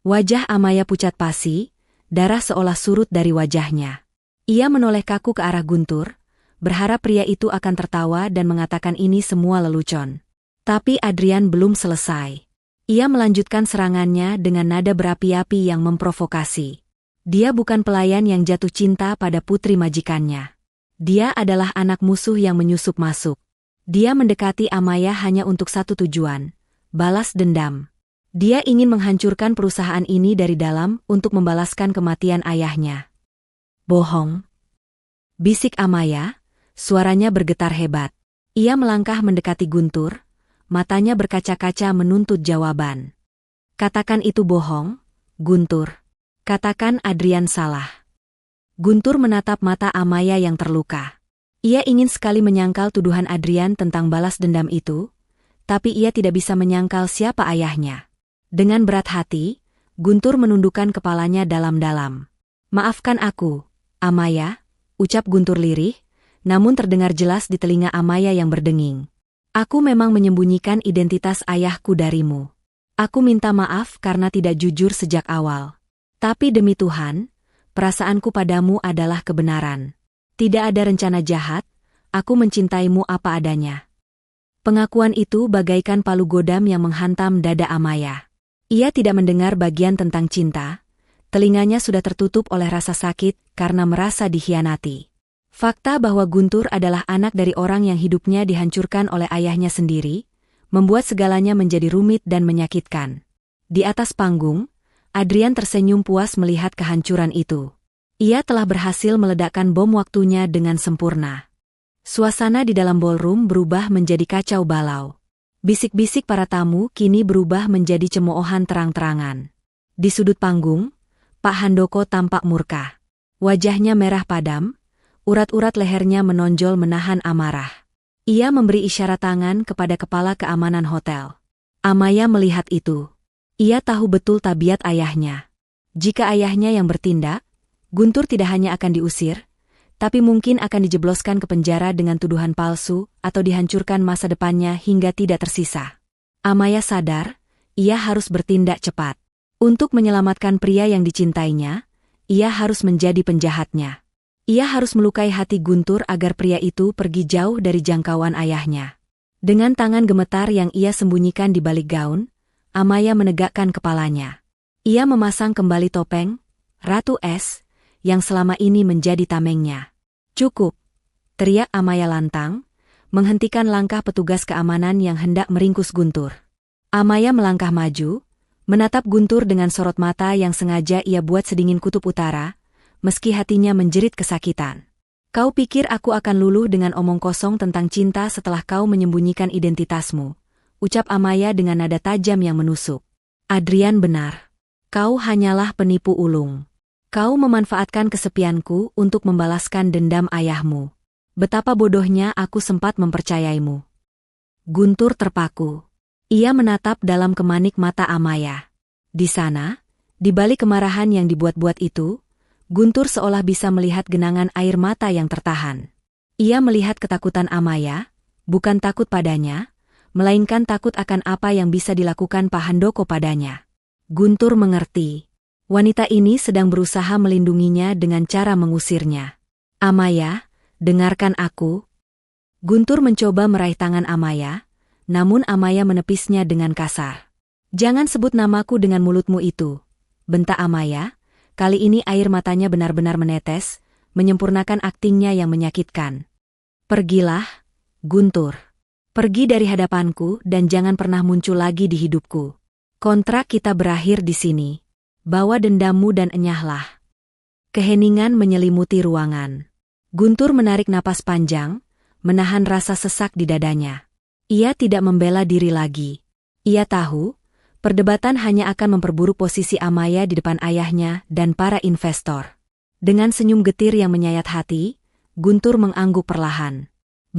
Wajah Amaya pucat pasi, darah seolah surut dari wajahnya. Ia menoleh kaku ke arah Guntur, berharap pria itu akan tertawa dan mengatakan ini semua lelucon. Tapi Adrian belum selesai. Ia melanjutkan serangannya dengan nada berapi-api yang memprovokasi. Dia bukan pelayan yang jatuh cinta pada putri majikannya. Dia adalah anak musuh yang menyusup masuk. Dia mendekati Amaya hanya untuk satu tujuan, balas dendam. Dia ingin menghancurkan perusahaan ini dari dalam untuk membalaskan kematian ayahnya. Bohong. Bisik Amaya, suaranya bergetar hebat. Ia melangkah mendekati Guntur. Matanya berkaca-kaca menuntut jawaban. Katakan itu bohong, Guntur. Katakan Adrian salah. Guntur menatap mata Amaya yang terluka. Ia ingin sekali menyangkal tuduhan Adrian tentang balas dendam itu, tapi ia tidak bisa menyangkal siapa ayahnya. Dengan berat hati, Guntur menundukkan kepalanya dalam-dalam. Maafkan aku, Amaya, ucap Guntur lirih, namun terdengar jelas di telinga Amaya yang berdenging. Aku memang menyembunyikan identitas ayahku darimu. Aku minta maaf karena tidak jujur sejak awal. Tapi demi Tuhan, perasaanku padamu adalah kebenaran. Tidak ada rencana jahat, aku mencintaimu apa adanya. Pengakuan itu bagaikan palu godam yang menghantam dada Amaya. Ia tidak mendengar bagian tentang cinta, telinganya sudah tertutup oleh rasa sakit karena merasa dikhianati. Fakta bahwa Guntur adalah anak dari orang yang hidupnya dihancurkan oleh ayahnya sendiri, membuat segalanya menjadi rumit dan menyakitkan. Di atas panggung, Adrian tersenyum puas melihat kehancuran itu. Ia telah berhasil meledakkan bom waktunya dengan sempurna. Suasana di dalam ballroom berubah menjadi kacau balau. Bisik-bisik para tamu kini berubah menjadi cemoohan terang-terangan. Di sudut panggung, Pak Handoko tampak murka. Wajahnya merah padam, urat-urat lehernya menonjol menahan amarah. Ia memberi isyarat tangan kepada kepala keamanan hotel. Amaya melihat itu. Ia tahu betul tabiat ayahnya. Jika ayahnya yang bertindak, Guntur tidak hanya akan diusir, tapi mungkin akan dijebloskan ke penjara dengan tuduhan palsu atau dihancurkan masa depannya hingga tidak tersisa. Amaya sadar, ia harus bertindak cepat. Untuk menyelamatkan pria yang dicintainya, ia harus menjadi penjahatnya. Ia harus melukai hati Guntur agar pria itu pergi jauh dari jangkauan ayahnya. Dengan tangan gemetar yang ia sembunyikan di balik gaun, Amaya menegakkan kepalanya. Ia memasang kembali topeng, Ratu Es, yang selama ini menjadi tamengnya. Cukup, teriak Amaya lantang, menghentikan langkah petugas keamanan yang hendak meringkus Guntur. Amaya melangkah maju, menatap Guntur dengan sorot mata yang sengaja ia buat sedingin kutub utara, meski hatinya menjerit kesakitan. Kau pikir aku akan luluh dengan omong kosong tentang cinta setelah kau menyembunyikan identitasmu, ucap Amaya dengan nada tajam yang menusuk. Adrian benar. Kau hanyalah penipu ulung. Kau memanfaatkan kesepianku untuk membalaskan dendam ayahmu. Betapa bodohnya aku sempat mempercayaimu. Guntur terpaku. Ia menatap dalam kemanik mata Amaya. Di sana, di balik kemarahan yang dibuat-buat itu, Guntur seolah bisa melihat genangan air mata yang tertahan. Ia melihat ketakutan Amaya, bukan takut padanya, melainkan takut akan apa yang bisa dilakukan Pak Handoko padanya. Guntur mengerti. Wanita ini sedang berusaha melindunginya dengan cara mengusirnya. Amaya, dengarkan aku. Guntur mencoba meraih tangan Amaya, namun Amaya menepisnya dengan kasar. Jangan sebut namaku dengan mulutmu itu, bentak Amaya. Kali ini air matanya benar-benar menetes, menyempurnakan aktingnya yang menyakitkan. Pergilah, Guntur. Pergi dari hadapanku dan jangan pernah muncul lagi di hidupku. Kontrak kita berakhir di sini. Bawa dendammu dan enyahlah. Keheningan menyelimuti ruangan. Guntur menarik napas panjang, menahan rasa sesak di dadanya. Ia tidak membela diri lagi. Ia tahu, perdebatan hanya akan memperburuk posisi Amaya di depan ayahnya dan para investor. Dengan senyum getir yang menyayat hati, Guntur mengangguk perlahan.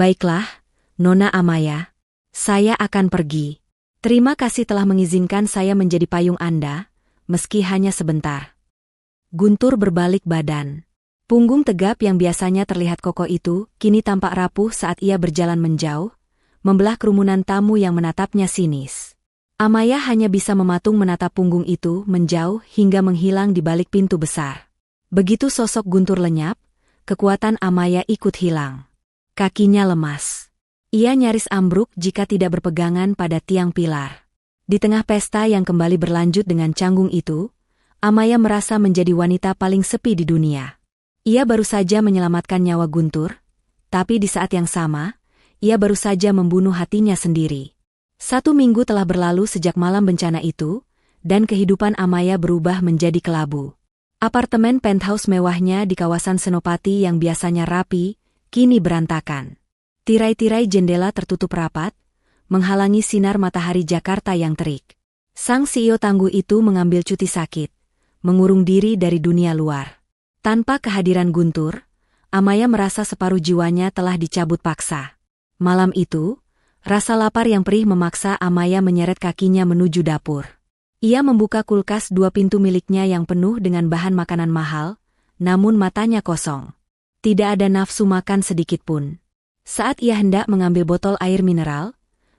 Baiklah, Nona Amaya. Saya akan pergi. Terima kasih telah mengizinkan saya menjadi payung Anda, meski hanya sebentar. Guntur berbalik badan. Punggung tegap yang biasanya terlihat kokoh itu, kini tampak rapuh saat ia berjalan menjauh, membelah kerumunan tamu yang menatapnya sinis. Amaya hanya bisa mematung menatap punggung itu menjauh hingga menghilang di balik pintu besar. Begitu sosok Guntur lenyap, kekuatan Amaya ikut hilang. Kakinya lemas. Ia nyaris ambruk jika tidak berpegangan pada tiang pilar. Di tengah pesta yang kembali berlanjut dengan canggung itu, Amaya merasa menjadi wanita paling sepi di dunia. Ia baru saja menyelamatkan nyawa Guntur, tapi di saat yang sama, ia baru saja membunuh hatinya sendiri. 1 minggu telah berlalu sejak malam bencana itu, dan kehidupan Amaya berubah menjadi kelabu. Apartemen penthouse mewahnya di kawasan Senopati yang biasanya rapi, kini berantakan. Tirai-tirai jendela tertutup rapat, menghalangi sinar matahari Jakarta yang terik. Sang CEO tangguh itu mengambil cuti sakit, mengurung diri dari dunia luar. Tanpa kehadiran Guntur, Amaya merasa separuh jiwanya telah dicabut paksa. Malam itu, rasa lapar yang perih memaksa Amaya menyeret kakinya menuju dapur. Ia membuka kulkas 2 pintu miliknya yang penuh dengan bahan makanan mahal, namun matanya kosong. Tidak ada nafsu makan sedikit pun. Saat ia hendak mengambil botol air mineral,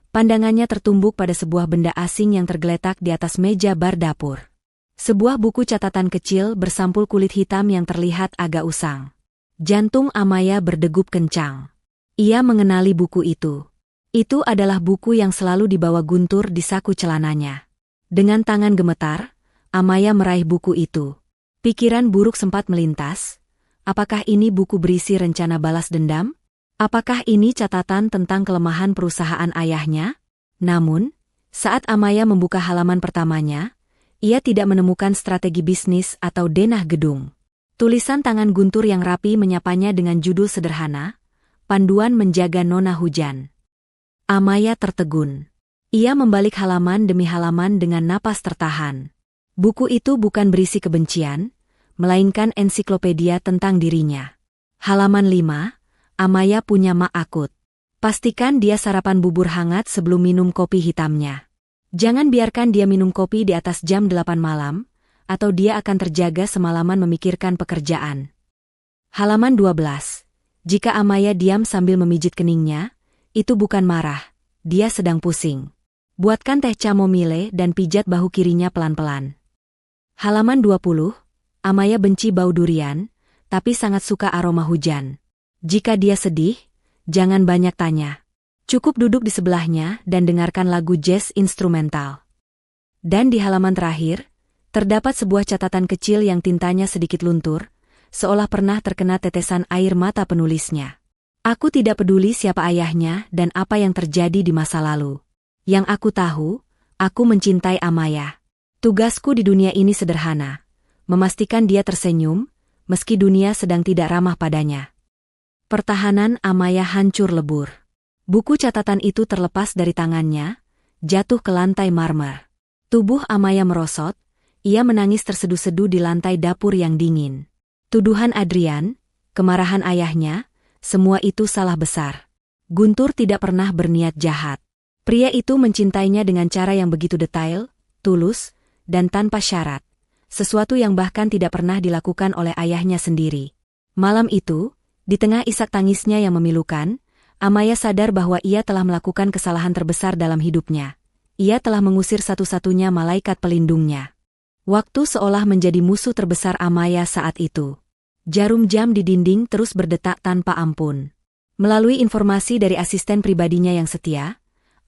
pandangannya tertumbuk pada sebuah benda asing yang tergeletak di atas meja bar dapur. Sebuah buku catatan kecil bersampul kulit hitam yang terlihat agak usang. Jantung Amaya berdegup kencang. Ia mengenali buku itu. Itu adalah buku yang selalu dibawa Guntur di saku celananya. Dengan tangan gemetar, Amaya meraih buku itu. Pikiran buruk sempat melintas. Apakah ini buku berisi rencana balas dendam? Apakah ini catatan tentang kelemahan perusahaan ayahnya? Namun, saat Amaya membuka halaman pertamanya, ia tidak menemukan strategi bisnis atau denah gedung. Tulisan tangan Guntur yang rapi menyapanya dengan judul sederhana, Panduan Menjaga Nona Hujan. Amaya tertegun. Ia membalik halaman demi halaman dengan napas tertahan. Buku itu bukan berisi kebencian, melainkan ensiklopedia tentang dirinya. Halaman 5, Amaya punya mak akut. Pastikan dia sarapan bubur hangat sebelum minum kopi hitamnya. Jangan biarkan dia minum kopi di atas jam 8 malam, atau dia akan terjaga semalaman memikirkan pekerjaan. Halaman 12. Jika Amaya diam sambil memijit keningnya, itu bukan marah, dia sedang pusing. Buatkan teh chamomile dan pijat bahu kirinya pelan-pelan. Halaman 20. Amaya benci bau durian, tapi sangat suka aroma hujan. Jika dia sedih, jangan banyak tanya. Cukup duduk di sebelahnya dan dengarkan lagu jazz instrumental. Dan di halaman terakhir, terdapat sebuah catatan kecil yang tintanya sedikit luntur, seolah pernah terkena tetesan air mata penulisnya. Aku tidak peduli siapa ayahnya dan apa yang terjadi di masa lalu. Yang aku tahu, aku mencintai Amaya. Tugasku di dunia ini sederhana. Memastikan dia tersenyum, meski dunia sedang tidak ramah padanya. Pertahanan Amaya hancur lebur. Buku catatan itu terlepas dari tangannya, jatuh ke lantai marmer. Tubuh Amaya merosot, ia menangis terseduh-seduh di lantai dapur yang dingin. Tuduhan Adrian, kemarahan ayahnya, semua itu salah besar. Guntur tidak pernah berniat jahat. Pria itu mencintainya dengan cara yang begitu detail, tulus, dan tanpa syarat. Sesuatu yang bahkan tidak pernah dilakukan oleh ayahnya sendiri. Malam itu, di tengah isak tangisnya yang memilukan, Amaya sadar bahwa ia telah melakukan kesalahan terbesar dalam hidupnya. Ia telah mengusir satu-satunya malaikat pelindungnya. Waktu seolah menjadi musuh terbesar Amaya saat itu. Jarum jam di dinding terus berdetak tanpa ampun. Melalui informasi dari asisten pribadinya yang setia,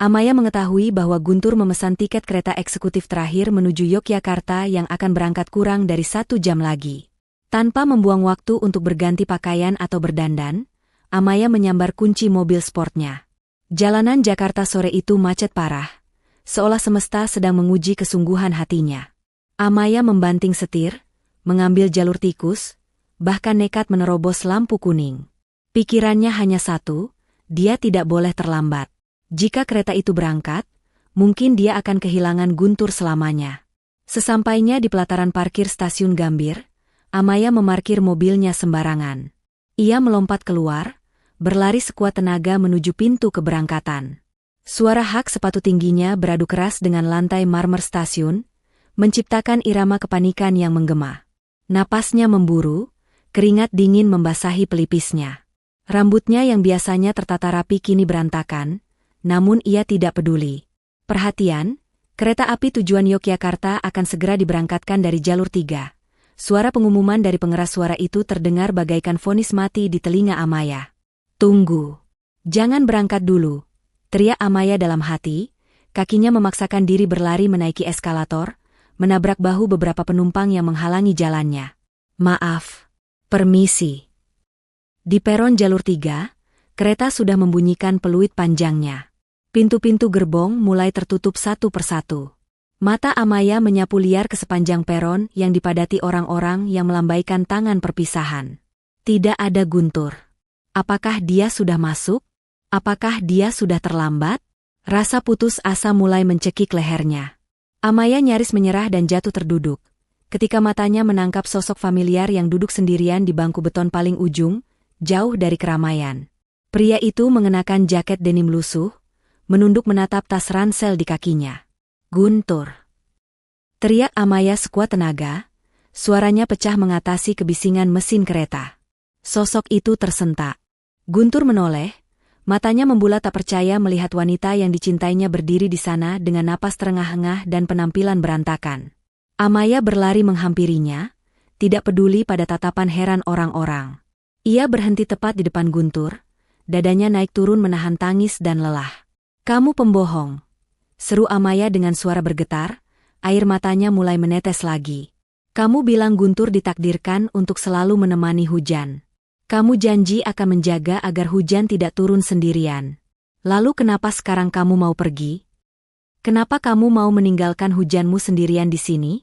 Amaya mengetahui bahwa Guntur memesan tiket kereta eksekutif terakhir menuju Yogyakarta yang akan berangkat kurang dari 1 jam lagi. Tanpa membuang waktu untuk berganti pakaian atau berdandan, Amaya menyambar kunci mobil sportnya. Jalanan Jakarta sore itu macet parah, seolah semesta sedang menguji kesungguhan hatinya. Amaya membanting setir, mengambil jalur tikus, bahkan nekat menerobos lampu kuning. Pikirannya hanya satu, dia tidak boleh terlambat. Jika kereta itu berangkat, mungkin dia akan kehilangan Guntur selamanya. Sesampainya di pelataran parkir stasiun Gambir, Amaya memarkir mobilnya sembarangan. Ia melompat keluar, berlari sekuat tenaga menuju pintu keberangkatan. Suara hak sepatu tingginya beradu keras dengan lantai marmer stasiun, menciptakan irama kepanikan yang menggema. Napasnya memburu, keringat dingin membasahi pelipisnya. Rambutnya yang biasanya tertata rapi kini berantakan, namun ia tidak peduli. Perhatian, kereta api tujuan Yogyakarta akan segera diberangkatkan dari jalur 3. Suara pengumuman dari pengeras suara itu terdengar bagaikan vonis mati di telinga Amaya. Tunggu. Jangan berangkat dulu, teriak Amaya dalam hati, kakinya memaksakan diri berlari menaiki eskalator, menabrak bahu beberapa penumpang yang menghalangi jalannya. Maaf. Permisi. Di peron jalur 3, kereta sudah membunyikan peluit panjangnya. Pintu-pintu gerbong mulai tertutup satu persatu. Mata Amaya menyapu liar ke sepanjang peron yang dipadati orang-orang yang melambaikan tangan perpisahan. Tidak ada Guntur. Apakah dia sudah masuk? Apakah dia sudah terlambat? Rasa putus asa mulai mencekik lehernya. Amaya nyaris menyerah dan jatuh terduduk. Ketika matanya menangkap sosok familiar yang duduk sendirian di bangku beton paling ujung, jauh dari keramaian. Pria itu mengenakan jaket denim lusuh, menunduk menatap tas ransel di kakinya. Guntur. Teriak Amaya sekuat tenaga, suaranya pecah mengatasi kebisingan mesin kereta. Sosok itu tersentak. Guntur menoleh, matanya membulat tak percaya melihat wanita yang dicintainya berdiri di sana dengan napas terengah-engah dan penampilan berantakan. Amaya berlari menghampirinya, tidak peduli pada tatapan heran orang-orang. Ia berhenti tepat di depan Guntur, dadanya naik turun menahan tangis dan lelah. Kamu pembohong, seru Amaya dengan suara bergetar, air matanya mulai menetes lagi. Kamu bilang Guntur ditakdirkan untuk selalu menemani hujan. Kamu janji akan menjaga agar hujan tidak turun sendirian. Lalu kenapa sekarang kamu mau pergi? Kenapa kamu mau meninggalkan hujanmu sendirian di sini?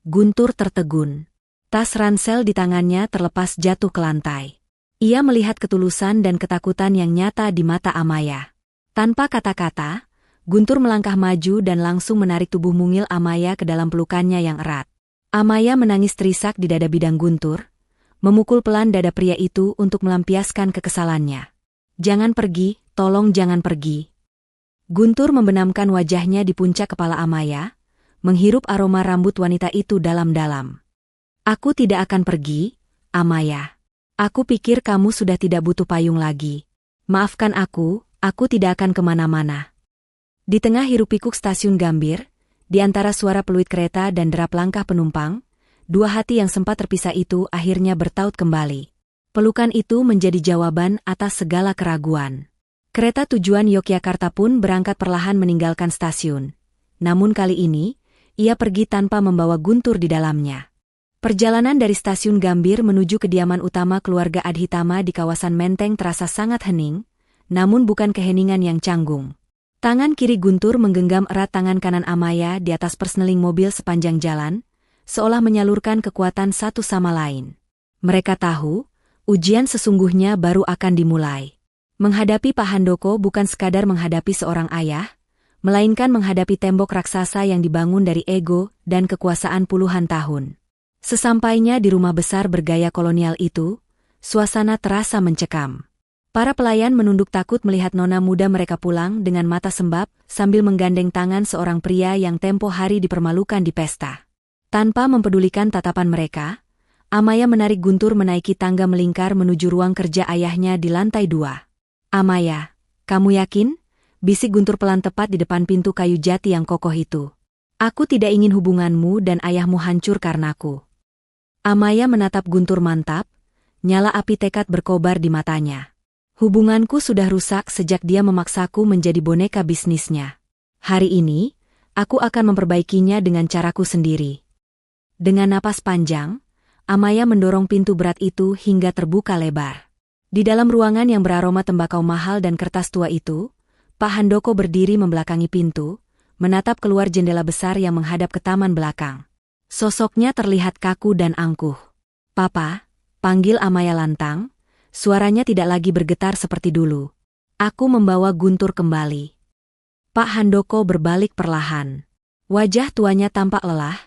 Guntur tertegun. Tas ransel di tangannya terlepas jatuh ke lantai. Ia melihat ketulusan dan ketakutan yang nyata di mata Amaya. Tanpa kata-kata, Guntur melangkah maju dan langsung menarik tubuh mungil Amaya ke dalam pelukannya yang erat. Amaya menangis terisak di dada bidang Guntur, memukul pelan dada pria itu untuk melampiaskan kekesalannya. Jangan pergi, tolong jangan pergi. Guntur membenamkan wajahnya di puncak kepala Amaya, menghirup aroma rambut wanita itu dalam-dalam. Aku tidak akan pergi, Amaya. Aku pikir kamu sudah tidak butuh payung lagi. Maafkan aku tidak akan kemana-mana. Di tengah hiruk-pikuk stasiun Gambir, di antara suara peluit kereta dan derap langkah penumpang, dua hati yang sempat terpisah itu akhirnya bertaut kembali. Pelukan itu menjadi jawaban atas segala keraguan. Kereta tujuan Yogyakarta pun berangkat perlahan meninggalkan stasiun. Namun kali ini, ia pergi tanpa membawa Guntur di dalamnya. Perjalanan dari stasiun Gambir menuju kediaman utama keluarga Adhitama di kawasan Menteng terasa sangat hening, namun bukan keheningan yang canggung. Tangan kiri Guntur menggenggam erat tangan kanan Amaya di atas persneling mobil sepanjang jalan, seolah menyalurkan kekuatan satu sama lain. Mereka tahu, ujian sesungguhnya baru akan dimulai. Menghadapi Pak Handoko bukan sekadar menghadapi seorang ayah, melainkan menghadapi tembok raksasa yang dibangun dari ego dan kekuasaan puluhan tahun. Sesampainya di rumah besar bergaya kolonial itu, suasana terasa mencekam. Para pelayan menunduk takut melihat nona muda mereka pulang dengan mata sembab sambil menggandeng tangan seorang pria yang tempo hari dipermalukan di pesta. Tanpa mempedulikan tatapan mereka, Amaya menarik Guntur menaiki tangga melingkar menuju ruang kerja ayahnya di lantai 2. Amaya, kamu yakin? Bisik Guntur pelan tepat di depan pintu kayu jati yang kokoh itu. Aku tidak ingin hubunganmu dan ayahmu hancur karenaku. Amaya menatap Guntur mantap, nyala api tekad berkobar di matanya. Hubunganku sudah rusak sejak dia memaksaku menjadi boneka bisnisnya. Hari ini, aku akan memperbaikinya dengan caraku sendiri. Dengan napas panjang, Amaya mendorong pintu berat itu hingga terbuka lebar. Di dalam ruangan yang beraroma tembakau mahal dan kertas tua itu, Pak Handoko berdiri membelakangi pintu, menatap keluar jendela besar yang menghadap ke taman belakang. Sosoknya terlihat kaku dan angkuh. Papa, panggil Amaya lantang, suaranya tidak lagi bergetar seperti dulu. Aku membawa Guntur kembali. Pak Handoko berbalik perlahan. Wajah tuanya tampak lelah,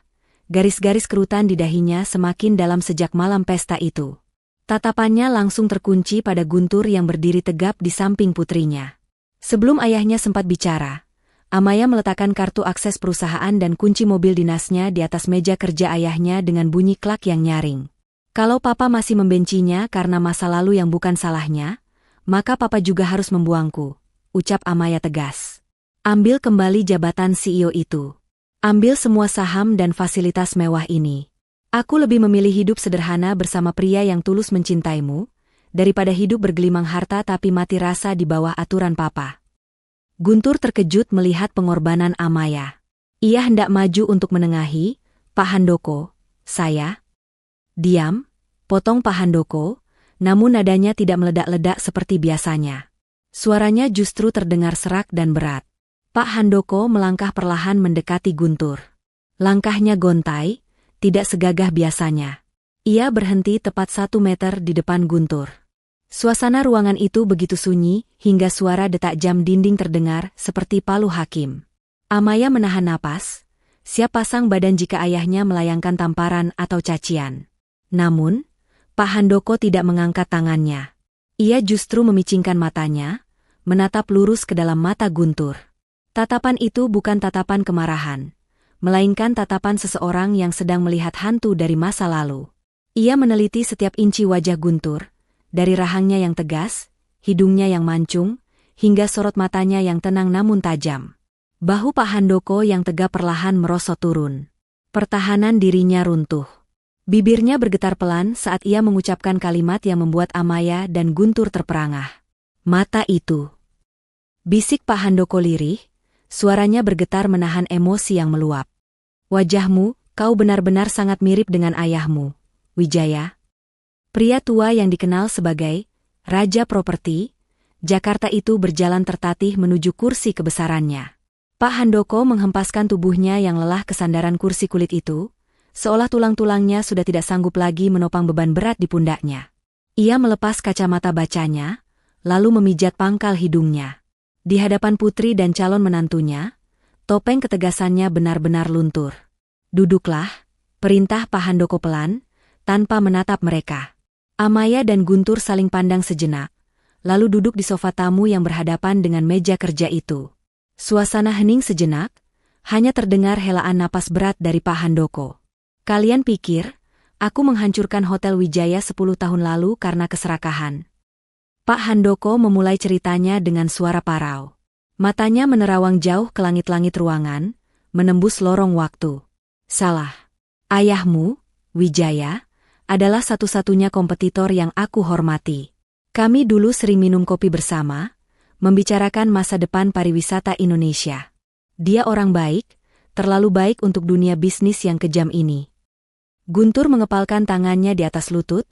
garis-garis kerutan di dahinya semakin dalam sejak malam pesta itu. Tatapannya langsung terkunci pada Guntur yang berdiri tegap di samping putrinya. Sebelum ayahnya sempat bicara, Amaya meletakkan kartu akses perusahaan dan kunci mobil dinasnya di atas meja kerja ayahnya dengan bunyi klak yang nyaring. Kalau papa masih membencinya karena masa lalu yang bukan salahnya, maka papa juga harus membuangku, ucap Amaya tegas. Ambil kembali jabatan CEO itu. Ambil semua saham dan fasilitas mewah ini. Aku lebih memilih hidup sederhana bersama pria yang tulus mencintaimu, daripada hidup bergelimang harta tapi mati rasa di bawah aturan papa. Guntur terkejut melihat pengorbanan Amaya. Ia hendak maju untuk menengahi, Pak Handoko, saya. Diam, potong Pak Handoko, namun nadanya tidak meledak-ledak seperti biasanya. Suaranya justru terdengar serak dan berat. Pak Handoko melangkah perlahan mendekati Guntur. Langkahnya gontai, tidak segagah biasanya. Ia berhenti tepat 1 meter di depan Guntur. Suasana ruangan itu begitu sunyi, hingga suara detak jam dinding terdengar seperti palu hakim. Amaya menahan napas, siap pasang badan jika ayahnya melayangkan tamparan atau cacian. Namun, Pak Handoko tidak mengangkat tangannya. Ia justru memicingkan matanya, menatap lurus ke dalam mata Guntur. Tatapan itu bukan tatapan kemarahan, melainkan tatapan seseorang yang sedang melihat hantu dari masa lalu. Ia meneliti setiap inci wajah Guntur, dari rahangnya yang tegas, hidungnya yang mancung, hingga sorot matanya yang tenang namun tajam. Bahu Pak Handoko yang tegap perlahan merosot turun. Pertahanan dirinya runtuh. Bibirnya bergetar pelan saat ia mengucapkan kalimat yang membuat Amaya dan Guntur terperangah. Mata itu. Bisik Pak Handoko lirih, suaranya bergetar menahan emosi yang meluap. Wajahmu, kau benar-benar sangat mirip dengan ayahmu, Wijaya. Pria tua yang dikenal sebagai Raja Properti, Jakarta itu berjalan tertatih menuju kursi kebesarannya. Pak Handoko menghempaskan tubuhnya yang lelah ke sandaran kursi kulit itu, seolah tulang-tulangnya sudah tidak sanggup lagi menopang beban berat di pundaknya. Ia melepas kacamata bacanya, lalu memijat pangkal hidungnya. Di hadapan putri dan calon menantunya, topeng ketegasannya benar-benar luntur. Duduklah, perintah Pak Handoko pelan, tanpa menatap mereka. Amaya dan Guntur saling pandang sejenak, lalu duduk di sofa tamu yang berhadapan dengan meja kerja itu. Suasana hening sejenak, hanya terdengar helaan napas berat dari Pak Handoko. Kalian pikir, aku menghancurkan Hotel Wijaya 10 tahun lalu karena keserakahan? Pak Handoko memulai ceritanya dengan suara parau. Matanya menerawang jauh ke langit-langit ruangan, menembus lorong waktu. Salah. Ayahmu, Wijaya, adalah satu-satunya kompetitor yang aku hormati. Kami dulu sering minum kopi bersama, membicarakan masa depan pariwisata Indonesia. Dia orang baik, terlalu baik untuk dunia bisnis yang kejam ini. Guntur mengepalkan tangannya di atas lutut,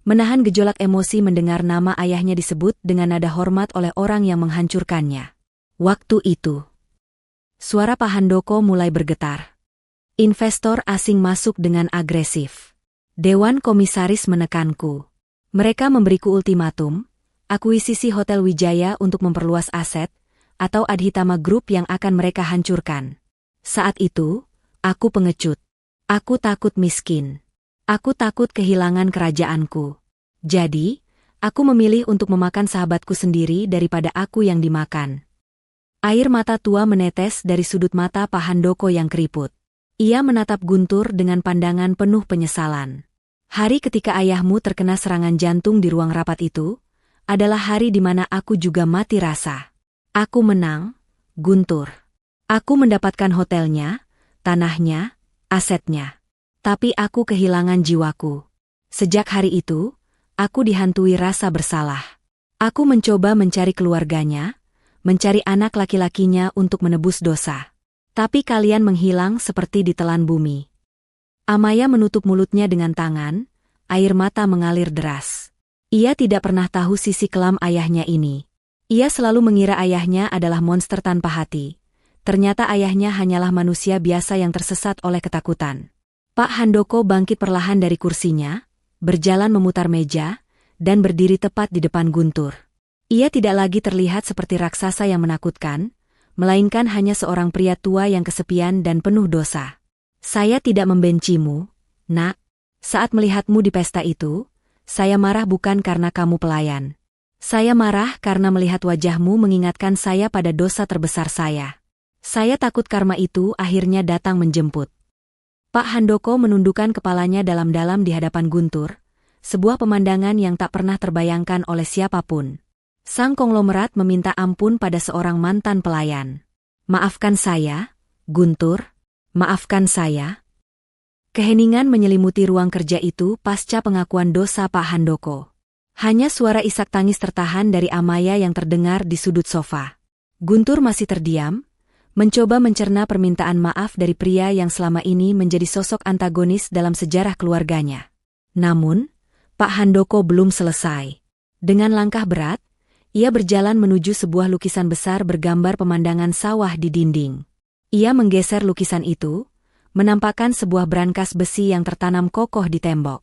menahan gejolak emosi mendengar nama ayahnya disebut dengan nada hormat oleh orang yang menghancurkannya. Waktu itu, suara Pak Handoko mulai bergetar. Investor asing masuk dengan agresif. Dewan Komisaris menekanku. Mereka memberiku ultimatum, akuisisi Hotel Wijaya untuk memperluas aset, atau Adhitama Group yang akan mereka hancurkan. Saat itu, aku pengecut. Aku takut miskin. Aku takut kehilangan kerajaanku. Jadi, aku memilih untuk memakan sahabatku sendiri daripada aku yang dimakan. Air mata tua menetes dari sudut mata Pak Handoko yang keriput. Ia menatap Guntur dengan pandangan penuh penyesalan. Hari ketika ayahmu terkena serangan jantung di ruang rapat itu, adalah hari di mana aku juga mati rasa. Aku menang, Guntur. Aku mendapatkan hotelnya, tanahnya, asetnya. Tapi aku kehilangan jiwaku. Sejak hari itu, aku dihantui rasa bersalah. Aku mencoba mencari keluarganya, mencari anak laki-lakinya untuk menebus dosa. Tapi kalian menghilang seperti ditelan bumi. Amaya menutup mulutnya dengan tangan, air mata mengalir deras. Ia tidak pernah tahu sisi kelam ayahnya ini. Ia selalu mengira ayahnya adalah monster tanpa hati. Ternyata ayahnya hanyalah manusia biasa yang tersesat oleh ketakutan. Pak Handoko bangkit perlahan dari kursinya, berjalan memutar meja, dan berdiri tepat di depan Guntur. Ia tidak lagi terlihat seperti raksasa yang menakutkan, melainkan hanya seorang pria tua yang kesepian dan penuh dosa. Saya tidak membencimu, nak. Saat melihatmu di pesta itu, saya marah bukan karena kamu pelayan. Saya marah karena melihat wajahmu mengingatkan saya pada dosa terbesar saya. Saya takut karma itu akhirnya datang menjemput. Pak Handoko menundukkan kepalanya dalam-dalam di hadapan Guntur, sebuah pemandangan yang tak pernah terbayangkan oleh siapapun. Sang konglomerat meminta ampun pada seorang mantan pelayan. Maafkan saya, Guntur, maafkan saya. Keheningan menyelimuti ruang kerja itu pasca pengakuan dosa Pak Handoko. Hanya suara isak tangis tertahan dari Amaya yang terdengar di sudut sofa. Guntur masih terdiam, mencoba mencerna permintaan maaf dari pria yang selama ini menjadi sosok antagonis dalam sejarah keluarganya. Namun, Pak Handoko belum selesai. Dengan langkah berat, ia berjalan menuju sebuah lukisan besar bergambar pemandangan sawah di dinding. Ia menggeser lukisan itu, menampakkan sebuah brankas besi yang tertanam kokoh di tembok.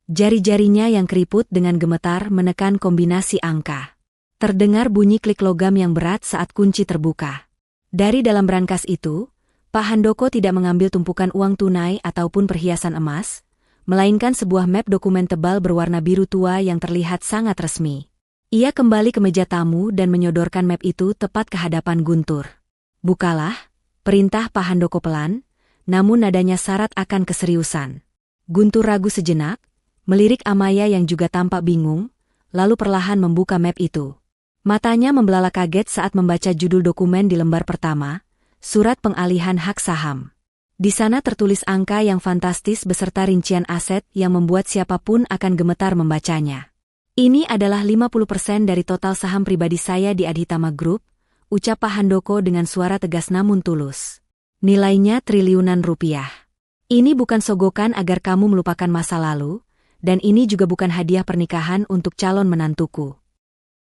Jari-jarinya yang keriput dengan gemetar menekan kombinasi angka. Terdengar bunyi klik logam yang berat saat kunci terbuka. Dari dalam brankas itu, Pak Handoko tidak mengambil tumpukan uang tunai ataupun perhiasan emas, melainkan sebuah map dokumen tebal berwarna biru tua yang terlihat sangat resmi. Ia kembali ke meja tamu dan menyodorkan map itu tepat ke hadapan Guntur. "Bukalah," perintah Pak Handoko pelan, namun nadanya syarat akan keseriusan. Guntur ragu sejenak, melirik Amaya yang juga tampak bingung, lalu perlahan membuka map itu. Matanya membelalak kaget saat membaca judul dokumen di lembar pertama, Surat Pengalihan Hak Saham. Di sana tertulis angka yang fantastis beserta rincian aset yang membuat siapapun akan gemetar membacanya. "Ini adalah 50% dari total saham pribadi saya di Adhitama Group," ucap Pak Handoko dengan suara tegas namun tulus. "Nilainya triliunan rupiah. Ini bukan sogokan agar kamu melupakan masa lalu, dan ini juga bukan hadiah pernikahan untuk calon menantuku."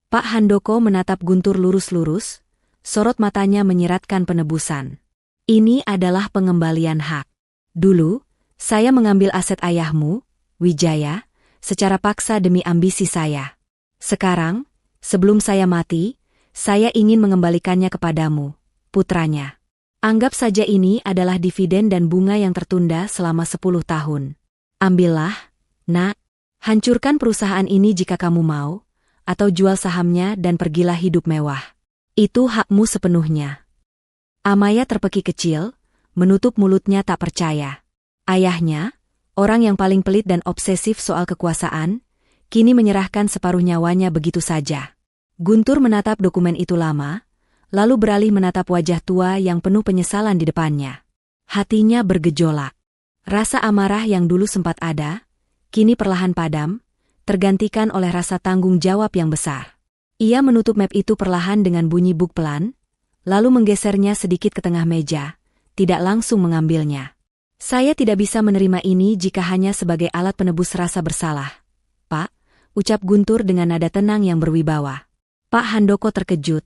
Pak Handoko menatap Guntur lurus-lurus, sorot matanya menyiratkan penebusan. "Ini adalah pengembalian hak. Dulu, saya mengambil aset ayahmu, Wijaya, secara paksa demi ambisi saya. Sekarang, sebelum saya mati, saya ingin mengembalikannya kepadamu, putranya. Anggap saja ini adalah dividen dan bunga yang tertunda selama 10 tahun. Ambillah, Nak, hancurkan perusahaan ini jika kamu mau, atau jual sahamnya dan pergilah hidup mewah. Itu hakmu sepenuhnya." Amaya terpekik kecil, menutup mulutnya tak percaya. Ayahnya, orang yang paling pelit dan obsesif soal kekuasaan, kini menyerahkan separuh nyawanya begitu saja. Guntur menatap dokumen itu lama, lalu beralih menatap wajah tua yang penuh penyesalan di depannya. Hatinya bergejolak. Rasa amarah yang dulu sempat ada, kini perlahan padam, tergantikan oleh rasa tanggung jawab yang besar. Ia menutup map itu perlahan dengan bunyi buk pelan, lalu menggesernya sedikit ke tengah meja, tidak langsung mengambilnya. "Saya tidak bisa menerima ini jika hanya sebagai alat penebus rasa bersalah, Pak," ucap Guntur dengan nada tenang yang berwibawa. Pak Handoko terkejut,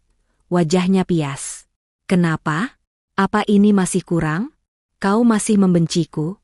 wajahnya pias. "Kenapa? Apa ini masih kurang? Kau masih membenciku?"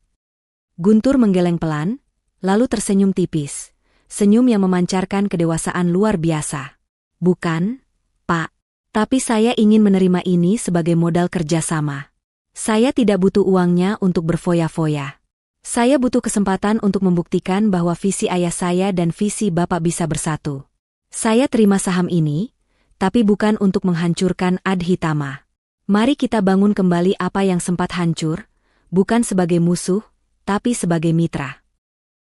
Guntur menggeleng pelan, lalu tersenyum tipis, senyum yang memancarkan kedewasaan luar biasa. "Bukan, Pak. Tapi saya ingin menerima ini sebagai modal kerjasama. Saya tidak butuh uangnya untuk berfoya-foya. Saya butuh kesempatan untuk membuktikan bahwa visi ayah saya dan visi Bapak bisa bersatu. Saya terima saham ini, tapi bukan untuk menghancurkan Adhitama. Mari kita bangun kembali apa yang sempat hancur, bukan sebagai musuh, tapi sebagai mitra."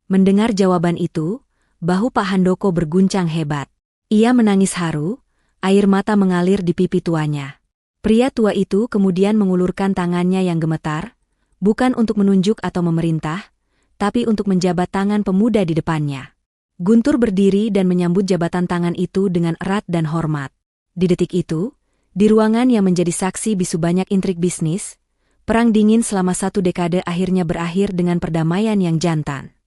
Mendengar jawaban itu, bahu Pak Handoko berguncang hebat. Ia menangis haru, air mata mengalir di pipi tuanya. Pria tua itu kemudian mengulurkan tangannya yang gemetar, bukan untuk menunjuk atau memerintah, tapi untuk menjabat tangan pemuda di depannya. Guntur berdiri dan menyambut jabatan tangan itu dengan erat dan hormat. Di detik itu, di ruangan yang menjadi saksi bisu banyak intrik bisnis, perang dingin selama 1 dekade akhirnya berakhir dengan perdamaian yang jantan.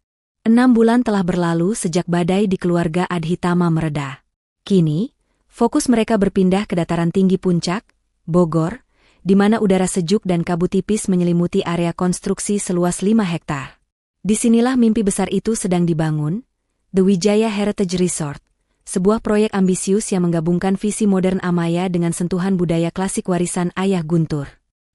6 bulan telah berlalu sejak badai di keluarga Adhitama mereda. Kini, fokus mereka berpindah ke dataran tinggi puncak, Bogor, di mana udara sejuk dan kabut tipis menyelimuti area konstruksi seluas 5 hektar. Disinilah mimpi besar itu sedang dibangun, The Wijaya Heritage Resort, sebuah proyek ambisius yang menggabungkan visi modern Amaya dengan sentuhan budaya klasik warisan ayah Guntur.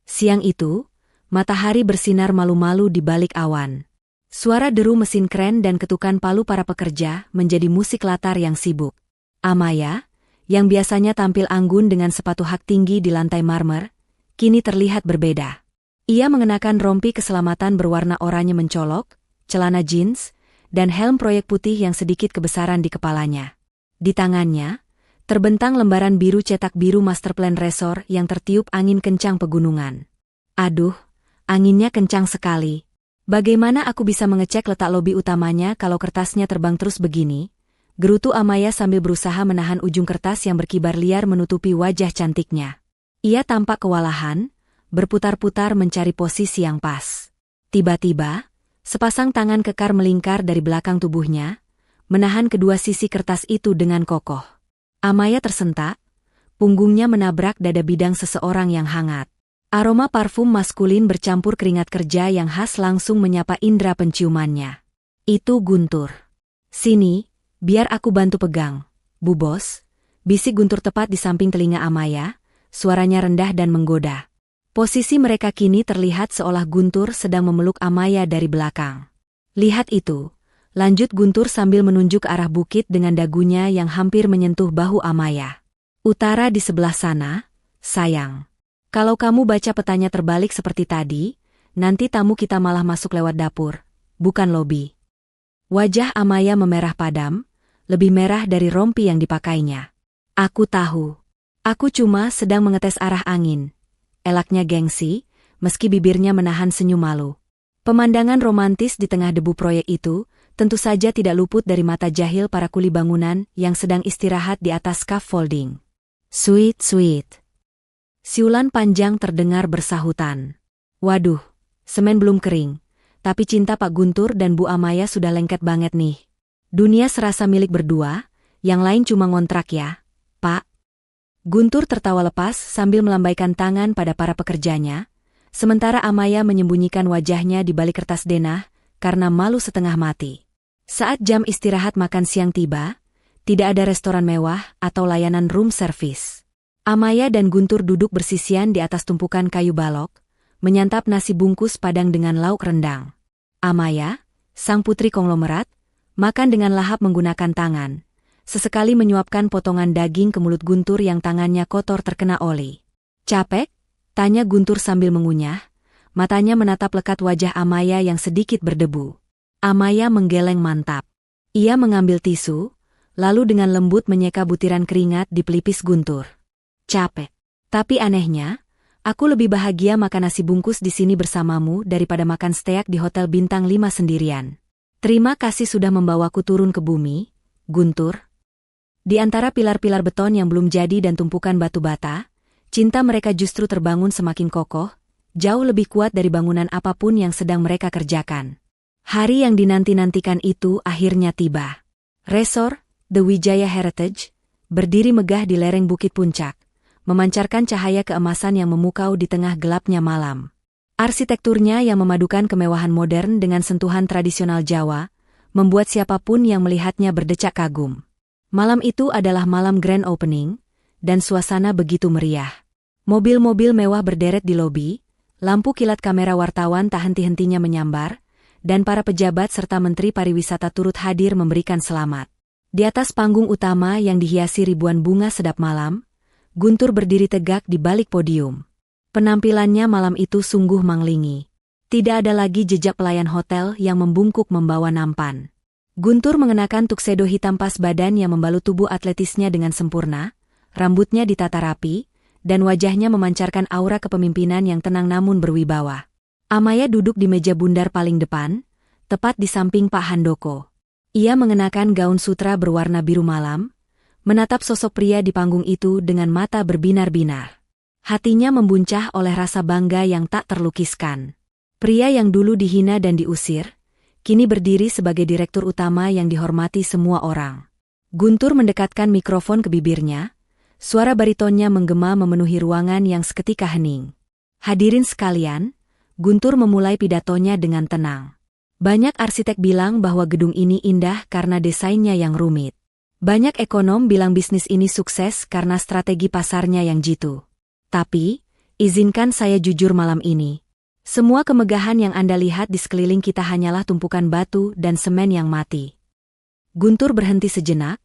Siang itu, matahari bersinar malu-malu di balik awan. Suara deru mesin kren dan ketukan palu para pekerja menjadi musik latar yang sibuk. Amaya, yang biasanya tampil anggun dengan sepatu hak tinggi di lantai marmer, kini terlihat berbeda. Ia mengenakan rompi keselamatan berwarna oranye mencolok, celana jeans, dan helm proyek putih yang sedikit kebesaran di kepalanya. Di tangannya, terbentang lembaran biru cetak biru masterplan resor yang tertiup angin kencang pegunungan. Aduh, anginnya kencang sekali. Bagaimana aku bisa mengecek letak lobi utamanya kalau kertasnya terbang terus begini? Gerutu Amaya sambil berusaha menahan ujung kertas yang berkibar liar menutupi wajah cantiknya. Ia tampak kewalahan, berputar-putar mencari posisi yang pas. Tiba-tiba, sepasang tangan kekar melingkar dari belakang tubuhnya, menahan kedua sisi kertas itu dengan kokoh. Amaya tersentak, punggungnya menabrak dada bidang seseorang yang hangat. Aroma parfum maskulin bercampur keringat kerja yang khas langsung menyapa indera penciumannya. Itu Guntur. Sini, biar aku bantu pegang, Bu Bos, bisik Guntur tepat di samping telinga Amaya, suaranya rendah dan menggoda. Posisi mereka kini terlihat seolah Guntur sedang memeluk Amaya dari belakang. Lihat itu, lanjut Guntur sambil menunjuk ke arah bukit dengan dagunya yang hampir menyentuh bahu Amaya. Utara di sebelah sana, sayang. Kalau kamu baca petanya terbalik seperti tadi, nanti tamu kita malah masuk lewat dapur, bukan lobi. Wajah Amaya memerah padam, lebih merah dari rompi yang dipakainya. Aku tahu. Aku cuma sedang mengetes arah angin. Elaknya gengsi, meski bibirnya menahan senyum malu. Pemandangan romantis di tengah debu proyek itu, tentu saja tidak luput dari mata jahil para kuli bangunan yang sedang istirahat di atas scaffolding. Sweet, sweet. Siulan panjang terdengar bersahutan. Waduh, semen belum kering, tapi cinta Pak Guntur dan Bu Amaya sudah lengket banget nih. Dunia serasa milik berdua, yang lain cuma ngontrak ya, Pak. Guntur tertawa lepas sambil melambaikan tangan pada para pekerjanya, sementara Amaya menyembunyikan wajahnya di balik kertas denah karena malu setengah mati. Saat jam istirahat makan siang tiba, tidak ada restoran mewah atau layanan room service. Amaya dan Guntur duduk bersisian di atas tumpukan kayu balok, menyantap nasi bungkus padang dengan lauk rendang. Amaya, sang putri konglomerat, makan dengan lahap menggunakan tangan, sesekali menyuapkan potongan daging ke mulut Guntur yang tangannya kotor terkena oli. Capek? Tanya Guntur sambil mengunyah, matanya menatap lekat wajah Amaya yang sedikit berdebu. Amaya menggeleng mantap. Ia mengambil tisu, lalu dengan lembut menyeka butiran keringat di pelipis Guntur. Capek. Tapi anehnya, aku lebih bahagia makan nasi bungkus di sini bersamamu daripada makan steak di hotel bintang 5 sendirian. Terima kasih sudah membawaku turun ke bumi, Guntur. Di antara pilar-pilar beton yang belum jadi dan tumpukan batu bata, cinta mereka justru terbangun semakin kokoh, jauh lebih kuat dari bangunan apapun yang sedang mereka kerjakan. Hari yang dinanti-nantikan itu akhirnya tiba. Resor, The Wijaya Heritage, berdiri megah di lereng Bukit Puncak, memancarkan cahaya keemasan yang memukau di tengah gelapnya malam. Arsitekturnya yang memadukan kemewahan modern dengan sentuhan tradisional Jawa, membuat siapapun yang melihatnya berdecak kagum. Malam itu adalah malam grand opening, dan suasana begitu meriah. Mobil-mobil mewah berderet di lobi, lampu kilat kamera wartawan tak henti-hentinya menyambar, dan para pejabat serta menteri pariwisata turut hadir memberikan selamat. Di atas panggung utama yang dihiasi ribuan bunga sedap malam, Guntur berdiri tegak di balik podium. Penampilannya malam itu sungguh manglingi. Tidak ada lagi jejak pelayan hotel yang membungkuk membawa nampan. Guntur mengenakan tuxedo hitam pas badan yang membalut tubuh atletisnya dengan sempurna, rambutnya ditata rapi, dan wajahnya memancarkan aura kepemimpinan yang tenang namun berwibawa. Amaya duduk di meja bundar paling depan, tepat di samping Pak Handoko. Ia mengenakan gaun sutra berwarna biru malam, menatap sosok pria di panggung itu dengan mata berbinar-binar. Hatinya membuncah oleh rasa bangga yang tak terlukiskan. Pria yang dulu dihina dan diusir, kini berdiri sebagai direktur utama yang dihormati semua orang. Guntur mendekatkan mikrofon ke bibirnya, suara baritonnya menggema memenuhi ruangan yang seketika hening. Hadirin sekalian, Guntur memulai pidatonya dengan tenang. Banyak arsitek bilang bahwa gedung ini indah karena desainnya yang rumit. Banyak ekonom bilang bisnis ini sukses karena strategi pasarnya yang jitu. Tapi, izinkan saya jujur malam ini. Semua kemegahan yang Anda lihat di sekeliling kita hanyalah tumpukan batu dan semen yang mati. Guntur berhenti sejenak,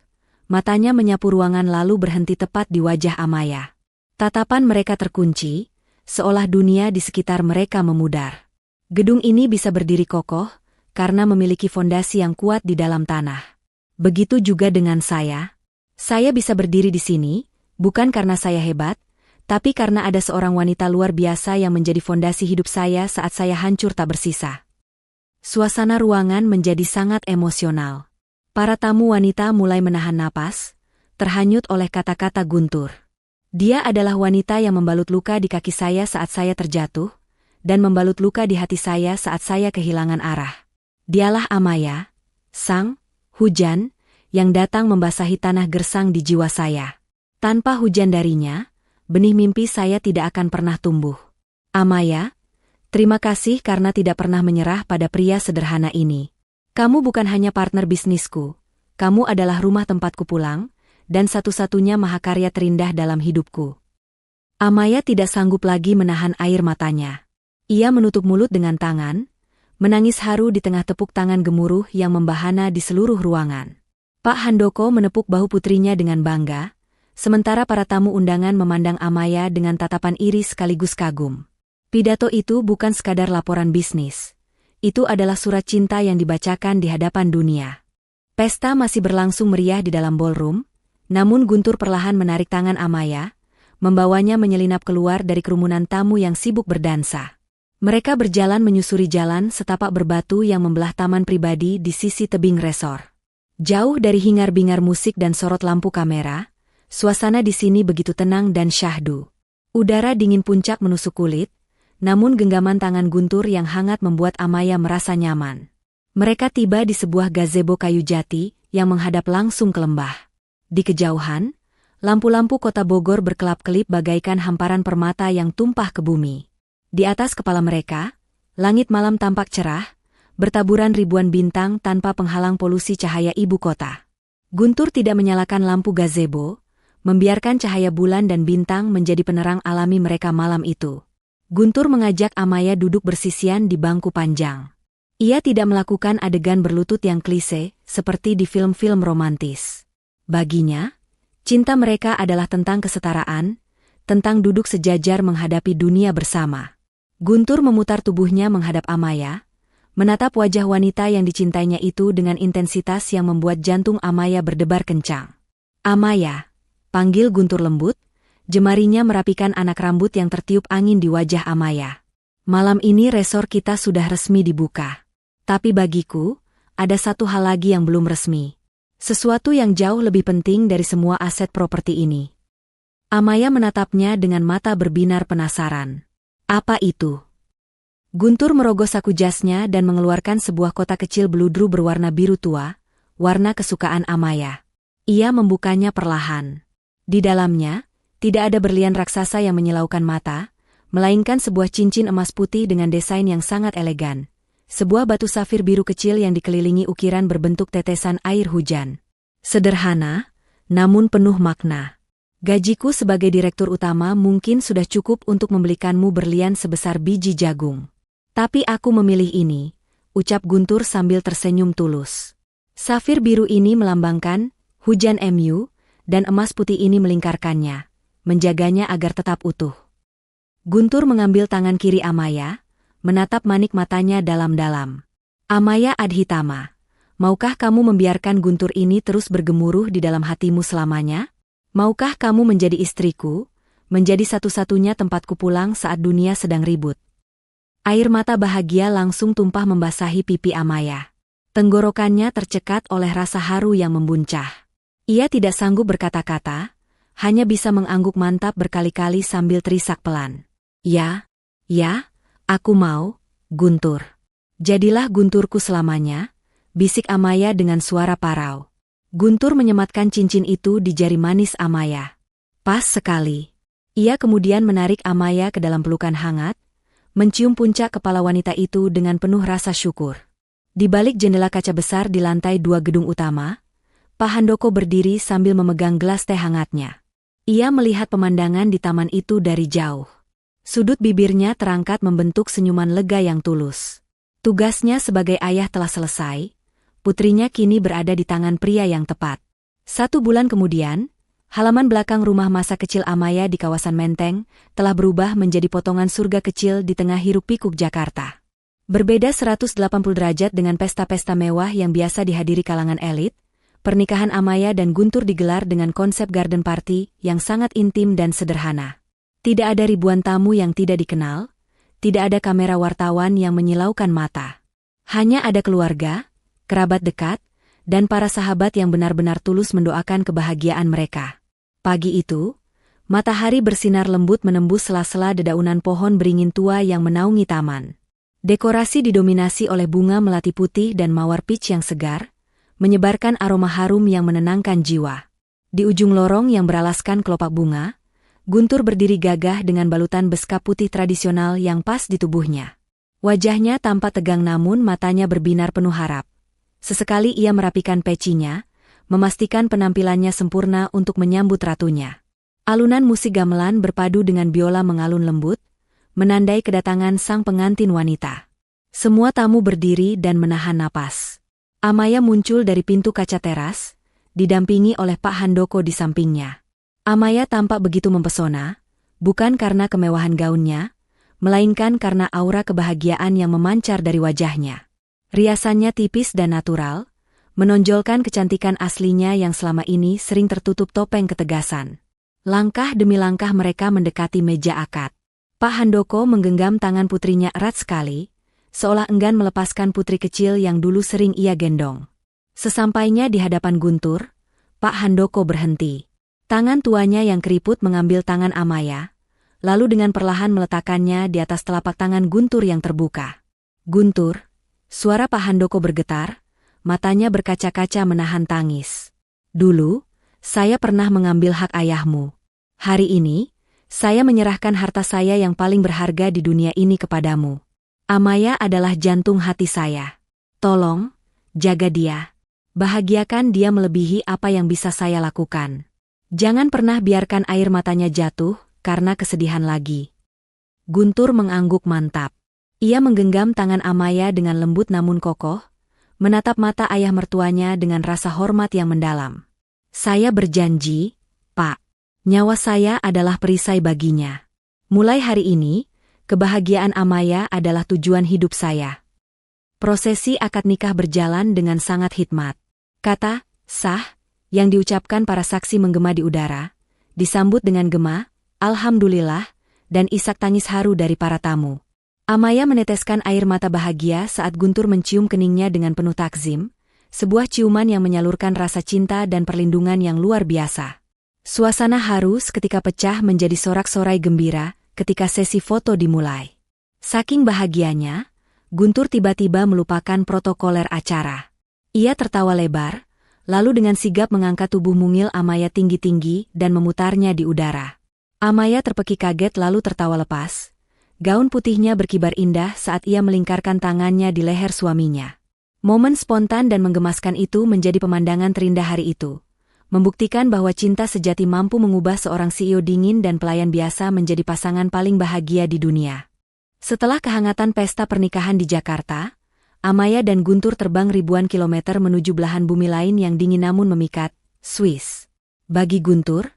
matanya menyapu ruangan lalu berhenti tepat di wajah Amaya. Tatapan mereka terkunci, seolah dunia di sekitar mereka memudar. Gedung ini bisa berdiri kokoh, karena memiliki fondasi yang kuat di dalam tanah. Begitu juga dengan saya. Saya bisa berdiri di sini, bukan karena saya hebat, tapi karena ada seorang wanita luar biasa yang menjadi fondasi hidup saya saat saya hancur tak bersisa. Suasana ruangan menjadi sangat emosional. Para tamu wanita mulai menahan napas, terhanyut oleh kata-kata Guntur. Dia adalah wanita yang membalut luka di kaki saya saat saya terjatuh, dan membalut luka di hati saya saat saya kehilangan arah. Dialah Amaya, sang hujan, yang datang membasahi tanah gersang di jiwa saya. Tanpa hujan darinya, benih mimpi saya tidak akan pernah tumbuh. Amaya, terima kasih karena tidak pernah menyerah pada pria sederhana ini. Kamu bukan hanya partner bisnisku, kamu adalah rumah tempatku pulang, dan satu-satunya mahakarya terindah dalam hidupku. Amaya tidak sanggup lagi menahan air matanya. Ia menutup mulut dengan tangan, menangis haru di tengah tepuk tangan gemuruh yang membahana di seluruh ruangan. Pak Handoko menepuk bahu putrinya dengan bangga, sementara para tamu undangan memandang Amaya dengan tatapan iri sekaligus kagum. Pidato itu bukan sekadar laporan bisnis. Itu adalah surat cinta yang dibacakan di hadapan dunia. Pesta masih berlangsung meriah di dalam ballroom, namun Guntur perlahan menarik tangan Amaya, membawanya menyelinap keluar dari kerumunan tamu yang sibuk berdansa. Mereka berjalan menyusuri jalan setapak berbatu yang membelah taman pribadi di sisi tebing resor. Jauh dari hingar-bingar musik dan sorot lampu kamera, suasana di sini begitu tenang dan syahdu. Udara dingin puncak menusuk kulit, namun genggaman tangan Guntur yang hangat membuat Amaya merasa nyaman. Mereka tiba di sebuah gazebo kayu jati yang menghadap langsung ke lembah. Di kejauhan, lampu-lampu kota Bogor berkelap-kelip bagaikan hamparan permata yang tumpah ke bumi. Di atas kepala mereka, langit malam tampak cerah, bertaburan ribuan bintang tanpa penghalang polusi cahaya ibu kota. Guntur tidak menyalakan lampu gazebo, membiarkan cahaya bulan dan bintang menjadi penerang alami mereka malam itu. Guntur mengajak Amaya duduk bersisian di bangku panjang. Ia tidak melakukan adegan berlutut yang klise, seperti di film-film romantis. Baginya, cinta mereka adalah tentang kesetaraan, tentang duduk sejajar menghadapi dunia bersama. Guntur memutar tubuhnya menghadap Amaya, menatap wajah wanita yang dicintainya itu dengan intensitas yang membuat jantung Amaya berdebar kencang. Amaya, panggil Guntur lembut, jemarinya merapikan anak rambut yang tertiup angin di wajah Amaya. Malam ini resor kita sudah resmi dibuka. Tapi bagiku, ada satu hal lagi yang belum resmi. Sesuatu yang jauh lebih penting dari semua aset properti ini. Amaya menatapnya dengan mata berbinar penasaran. Apa itu? Guntur merogoh saku jasnya dan mengeluarkan sebuah kotak kecil beludru berwarna biru tua, warna kesukaan Amaya. Ia membukanya perlahan. Di dalamnya, tidak ada berlian raksasa yang menyilaukan mata, melainkan sebuah cincin emas putih dengan desain yang sangat elegan. Sebuah batu safir biru kecil yang dikelilingi ukiran berbentuk tetesan air hujan. Sederhana, namun penuh makna. Gajiku sebagai direktur utama mungkin sudah cukup untuk membelikanmu berlian sebesar biji jagung. Tapi aku memilih ini, ucap Guntur sambil tersenyum tulus. Safir biru ini melambangkan hujan MU, dan emas putih ini melingkarkannya, menjaganya agar tetap utuh. Guntur mengambil tangan kiri Amaya, menatap manik matanya dalam-dalam. Amaya Adhitama, maukah kamu membiarkan Guntur ini terus bergemuruh di dalam hatimu selamanya? Maukah kamu menjadi istriku, menjadi satu-satunya tempatku pulang saat dunia sedang ribut? Air mata bahagia langsung tumpah membasahi pipi Amaya. Tenggorokannya tercekat oleh rasa haru yang membuncah. Ia tidak sanggup berkata-kata, hanya bisa mengangguk mantap berkali-kali sambil terisak pelan. Ya, aku mau, Guntur. Jadilah Gunturku selamanya, bisik Amaya dengan suara parau. Guntur menyematkan cincin itu di jari manis Amaya. Pas sekali. Ia kemudian menarik Amaya ke dalam pelukan hangat, mencium puncak kepala wanita itu dengan penuh rasa syukur. Di balik jendela kaca besar di lantai 2 gedung utama, Pak Handoko berdiri sambil memegang gelas teh hangatnya. Ia melihat pemandangan di taman itu dari jauh. Sudut bibirnya terangkat membentuk senyuman lega yang tulus. Tugasnya sebagai ayah telah selesai, putrinya kini berada di tangan pria yang tepat. 1 bulan kemudian, halaman belakang rumah masa kecil Amaya di kawasan Menteng telah berubah menjadi potongan surga kecil di tengah hiruk-pikuk Jakarta. Berbeda 180 derajat dengan pesta-pesta mewah yang biasa dihadiri kalangan elit, pernikahan Amaya dan Guntur digelar dengan konsep garden party yang sangat intim dan sederhana. Tidak ada ribuan tamu yang tidak dikenal, tidak ada kamera wartawan yang menyilaukan mata. Hanya ada keluarga, kerabat dekat, dan para sahabat yang benar-benar tulus mendoakan kebahagiaan mereka. Pagi itu, matahari bersinar lembut menembus sela-sela dedaunan pohon beringin tua yang menaungi taman. Dekorasi didominasi oleh bunga melati putih dan mawar peach yang segar, menyebarkan aroma harum yang menenangkan jiwa. Di ujung lorong yang beralaskan kelopak bunga, Guntur berdiri gagah dengan balutan beskap putih tradisional yang pas di tubuhnya. Wajahnya tampak tegang namun matanya berbinar penuh harap. Sesekali ia merapikan pecinya, memastikan penampilannya sempurna untuk menyambut ratunya. Alunan musik gamelan berpadu dengan biola mengalun lembut, menandai kedatangan sang pengantin wanita. Semua tamu berdiri dan menahan napas. Amaya muncul dari pintu kaca teras, didampingi oleh Pak Handoko di sampingnya. Amaya tampak begitu mempesona, bukan karena kemewahan gaunnya, melainkan karena aura kebahagiaan yang memancar dari wajahnya. Riasannya tipis dan natural, menonjolkan kecantikan aslinya yang selama ini sering tertutup topeng ketegasan. Langkah demi langkah mereka mendekati meja akad. Pak Handoko menggenggam tangan putrinya erat sekali, seolah enggan melepaskan putri kecil yang dulu sering ia gendong. Sesampainya di hadapan Guntur, Pak Handoko berhenti. Tangan tuanya yang keriput mengambil tangan Amaya, lalu dengan perlahan meletakkannya di atas telapak tangan Guntur yang terbuka. Guntur, suara Pak Handoko bergetar, matanya berkaca-kaca menahan tangis. Dulu, saya pernah mengambil hak ayahmu. Hari ini, saya menyerahkan harta saya yang paling berharga di dunia ini kepadamu. Amaya adalah jantung hati saya. Tolong, jaga dia. Bahagiakan dia melebihi apa yang bisa saya lakukan. Jangan pernah biarkan air matanya jatuh karena kesedihan lagi. Guntur mengangguk mantap. Ia menggenggam tangan Amaya dengan lembut namun kokoh, menatap mata ayah mertuanya dengan rasa hormat yang mendalam. Saya berjanji, Pak. Nyawa saya adalah perisai baginya. Mulai hari ini, kebahagiaan Amaya adalah tujuan hidup saya. Prosesi akad nikah berjalan dengan sangat hikmat. Kata, sah, yang diucapkan para saksi menggema di udara, disambut dengan gema, alhamdulillah, dan isak tangis haru dari para tamu. Amaya meneteskan air mata bahagia saat Guntur mencium keningnya dengan penuh takzim, sebuah ciuman yang menyalurkan rasa cinta dan perlindungan yang luar biasa. Suasana haru seketika pecah menjadi sorak-sorai gembira ketika sesi foto dimulai. Saking bahagianya, Guntur tiba-tiba melupakan protokoler acara. Ia tertawa lebar, lalu dengan sigap mengangkat tubuh mungil Amaya tinggi-tinggi dan memutarnya di udara. Amaya terpekik kaget lalu tertawa lepas. Gaun putihnya berkibar indah saat ia melingkarkan tangannya di leher suaminya. Momen spontan dan menggemaskan itu menjadi pemandangan terindah hari itu, membuktikan bahwa cinta sejati mampu mengubah seorang CEO dingin dan pelayan biasa menjadi pasangan paling bahagia di dunia. Setelah kehangatan pesta pernikahan di Jakarta, Amaya dan Guntur terbang ribuan kilometer menuju belahan bumi lain yang dingin namun memikat, Swiss. Bagi Guntur,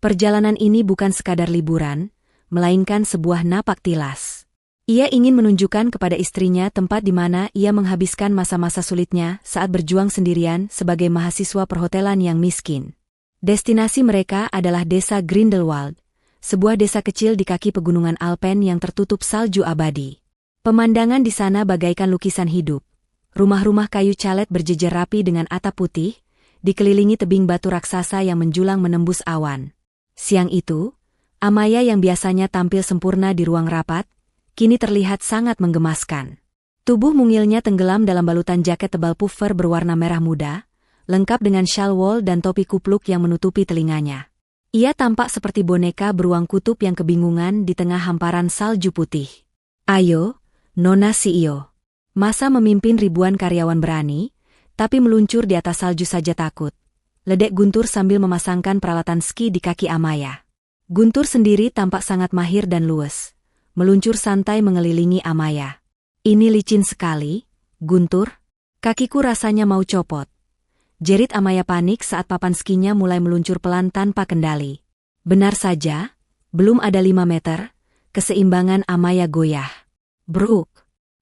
perjalanan ini bukan sekadar liburan, melainkan sebuah napak tilas. Ia ingin menunjukkan kepada istrinya tempat di mana ia menghabiskan masa-masa sulitnya saat berjuang sendirian sebagai mahasiswa perhotelan yang miskin. Destinasi mereka adalah desa Grindelwald, sebuah desa kecil di kaki pegunungan Alpen yang tertutup salju abadi. Pemandangan di sana bagaikan lukisan hidup. Rumah-rumah kayu calet berjejer rapi dengan atap putih, dikelilingi tebing batu raksasa yang menjulang menembus awan. Siang itu, Amaya yang biasanya tampil sempurna di ruang rapat, kini terlihat sangat menggemaskan. Tubuh mungilnya tenggelam dalam balutan jaket tebal puffer berwarna merah muda, lengkap dengan shawl wol dan topi kupluk yang menutupi telinganya. Ia tampak seperti boneka beruang kutub yang kebingungan di tengah hamparan salju putih. Ayo, Nona CEO. Masa memimpin ribuan karyawan berani, tapi meluncur di atas salju saja takut. Ledek Guntur sambil memasangkan peralatan ski di kaki Amaya. Guntur sendiri tampak sangat mahir dan luwes, meluncur santai mengelilingi Amaya. Ini licin sekali, Guntur. Kakiku rasanya mau copot. Jerit Amaya panik saat papan skinya mulai meluncur pelan tanpa kendali. Benar saja, belum ada 5 meter, keseimbangan Amaya goyah. Bruk!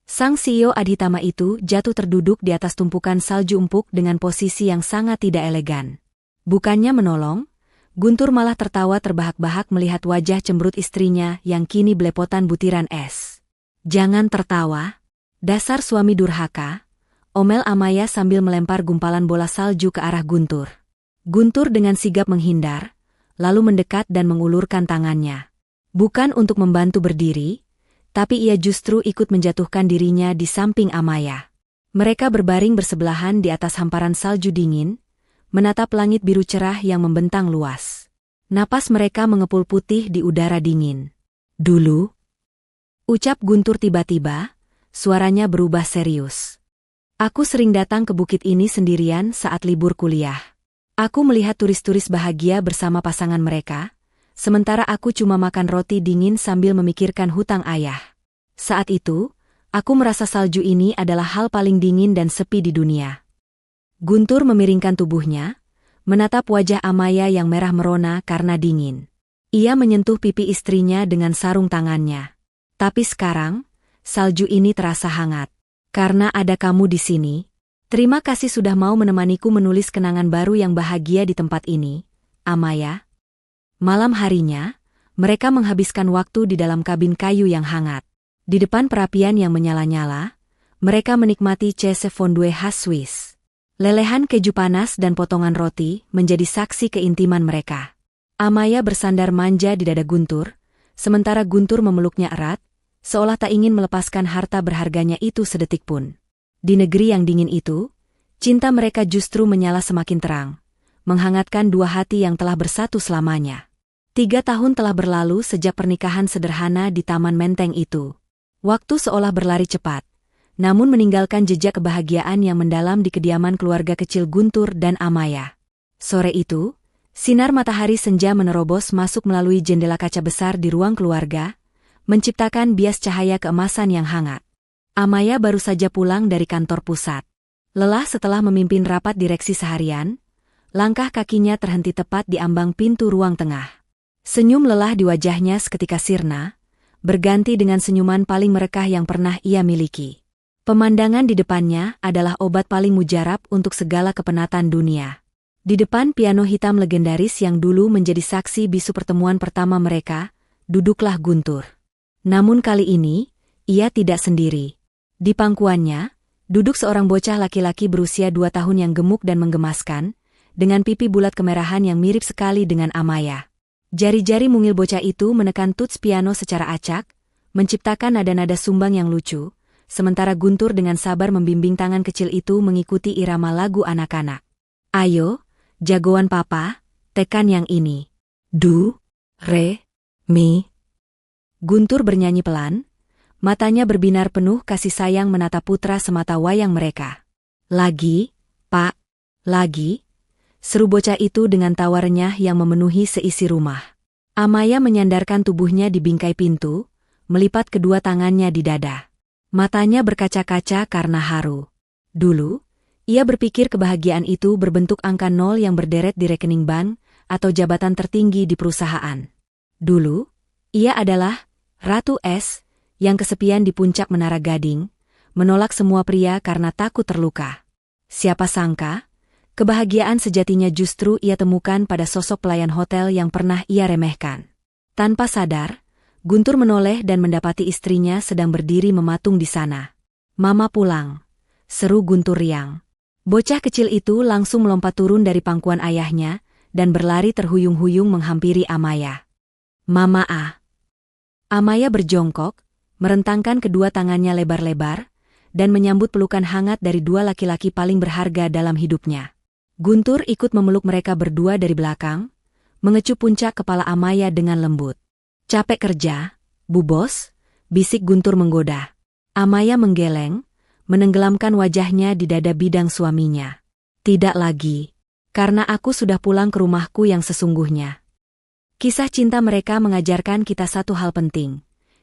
Sang CEO Adhitama itu jatuh terduduk di atas tumpukan salju empuk dengan posisi yang sangat tidak elegan. Bukannya menolong, Guntur malah tertawa terbahak-bahak melihat wajah cemberut istrinya yang kini belepotan butiran es. Jangan tertawa, dasar suami durhaka, omel Amaya sambil melempar gumpalan bola salju ke arah Guntur. Guntur dengan sigap menghindar, lalu mendekat dan mengulurkan tangannya. Bukan untuk membantu berdiri, tapi ia justru ikut menjatuhkan dirinya di samping Amaya. Mereka berbaring bersebelahan di atas hamparan salju dingin, menatap langit biru cerah yang membentang luas. Napas mereka mengepul putih di udara dingin. Dulu, ucap Guntur tiba-tiba, suaranya berubah serius. Aku sering datang ke bukit ini sendirian saat libur kuliah. Aku melihat turis-turis bahagia bersama pasangan mereka, sementara aku cuma makan roti dingin sambil memikirkan hutang ayah. Saat itu, aku merasa salju ini adalah hal paling dingin dan sepi di dunia. Guntur memiringkan tubuhnya, menatap wajah Amaya yang merah merona karena dingin. Ia menyentuh pipi istrinya dengan sarung tangannya. Tapi sekarang, salju ini terasa hangat. Karena ada kamu di sini, terima kasih sudah mau menemaniku menulis kenangan baru yang bahagia di tempat ini, Amaya. Malam harinya, mereka menghabiskan waktu di dalam kabin kayu yang hangat. Di depan perapian yang menyala-nyala, mereka menikmati cheese fondue khas Swiss. Lelehan keju panas dan potongan roti menjadi saksi keintiman mereka. Amaya bersandar manja di dada Guntur, sementara Guntur memeluknya erat, seolah tak ingin melepaskan harta berharganya itu sedetik pun. Di negeri yang dingin itu, cinta mereka justru menyala semakin terang, menghangatkan dua hati yang telah bersatu selamanya. 3 tahun telah berlalu sejak pernikahan sederhana di Taman Menteng itu. Waktu seolah berlari cepat, namun meninggalkan jejak kebahagiaan yang mendalam di kediaman keluarga kecil Guntur dan Amaya. Sore itu, sinar matahari senja menerobos masuk melalui jendela kaca besar di ruang keluarga, menciptakan bias cahaya keemasan yang hangat. Amaya baru saja pulang dari kantor pusat. Lelah setelah memimpin rapat direksi seharian, langkah kakinya terhenti tepat di ambang pintu ruang tengah. Senyum lelah di wajahnya seketika sirna, berganti dengan senyuman paling merekah yang pernah ia miliki. Pemandangan di depannya adalah obat paling mujarab untuk segala kepenatan dunia. Di depan piano hitam legendaris yang dulu menjadi saksi bisu pertemuan pertama mereka, duduklah Guntur. Namun kali ini, ia tidak sendiri. Di pangkuannya, duduk seorang bocah laki-laki berusia 2 tahun yang gemuk dan menggemaskan, dengan pipi bulat kemerahan yang mirip sekali dengan Amaya. Jari-jari mungil bocah itu menekan tuts piano secara acak, menciptakan nada-nada sumbang yang lucu, sementara Guntur dengan sabar membimbing tangan kecil itu mengikuti irama lagu anak-anak. Ayo, jagoan papa, tekan yang ini. Do, re, mi. Guntur bernyanyi pelan, matanya berbinar penuh kasih sayang menatap putra semata wayang mereka. Lagi, Pak, lagi. Seru bocah itu dengan tawa renyah yang memenuhi seisi rumah. Amaya menyandarkan tubuhnya di bingkai pintu, melipat kedua tangannya di dada. Matanya berkaca-kaca karena haru. Dulu, ia berpikir kebahagiaan itu berbentuk angka 0 yang berderet di rekening bank atau jabatan tertinggi di perusahaan. Dulu, ia adalah Ratu S yang kesepian di puncak Menara Gading, menolak semua pria karena takut terluka. Siapa sangka, kebahagiaan sejatinya justru ia temukan pada sosok pelayan hotel yang pernah ia remehkan. Tanpa sadar, Guntur menoleh dan mendapati istrinya sedang berdiri mematung di sana. "Mama pulang," seru Guntur riang. Bocah kecil itu langsung melompat turun dari pangkuan ayahnya dan berlari terhuyung-huyung menghampiri Amaya. "Mama ah." Amaya berjongkok, merentangkan kedua tangannya lebar-lebar, dan menyambut pelukan hangat dari dua laki-laki paling berharga dalam hidupnya. Guntur ikut memeluk mereka berdua dari belakang, mengecup puncak kepala Amaya dengan lembut. "Capek kerja, Bu Bos?" bisik Guntur menggoda. Amaya menggeleng, menenggelamkan wajahnya di dada bidang suaminya. "Tidak lagi, karena aku sudah pulang ke rumahku yang sesungguhnya." Kisah cinta mereka mengajarkan kita satu hal penting.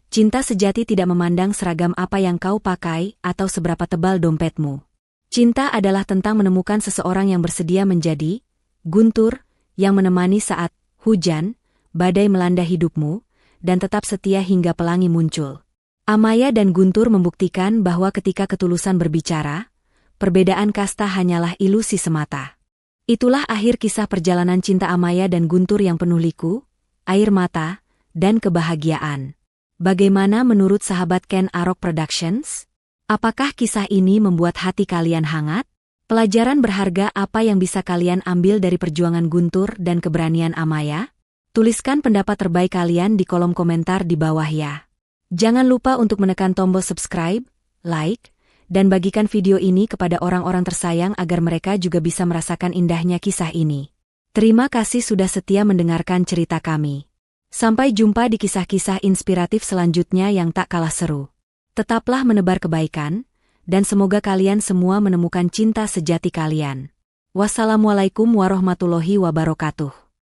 Cinta sejati tidak memandang seragam apa yang kau pakai atau seberapa tebal dompetmu. Cinta adalah tentang menemukan seseorang yang bersedia menjadi guntur, yang menemani saat hujan, badai melanda hidupmu, dan tetap setia hingga pelangi muncul. Amaya dan Guntur membuktikan bahwa ketika ketulusan berbicara, perbedaan kasta hanyalah ilusi semata. Itulah akhir kisah perjalanan cinta Amaya dan Guntur yang penuh liku, air mata, dan kebahagiaan. Bagaimana menurut sahabat Ken Arok Productions? Apakah kisah ini membuat hati kalian hangat? Pelajaran berharga apa yang bisa kalian ambil dari perjuangan Guntur dan keberanian Amaya? Tuliskan pendapat terbaik kalian di kolom komentar di bawah ya. Jangan lupa untuk menekan tombol subscribe, like, dan bagikan video ini kepada orang-orang tersayang agar mereka juga bisa merasakan indahnya kisah ini. Terima kasih sudah setia mendengarkan cerita kami. Sampai jumpa di kisah-kisah inspiratif selanjutnya yang tak kalah seru. Tetaplah menebar kebaikan, dan semoga kalian semua menemukan cinta sejati kalian. Wassalamualaikum warahmatullahi wabarakatuh.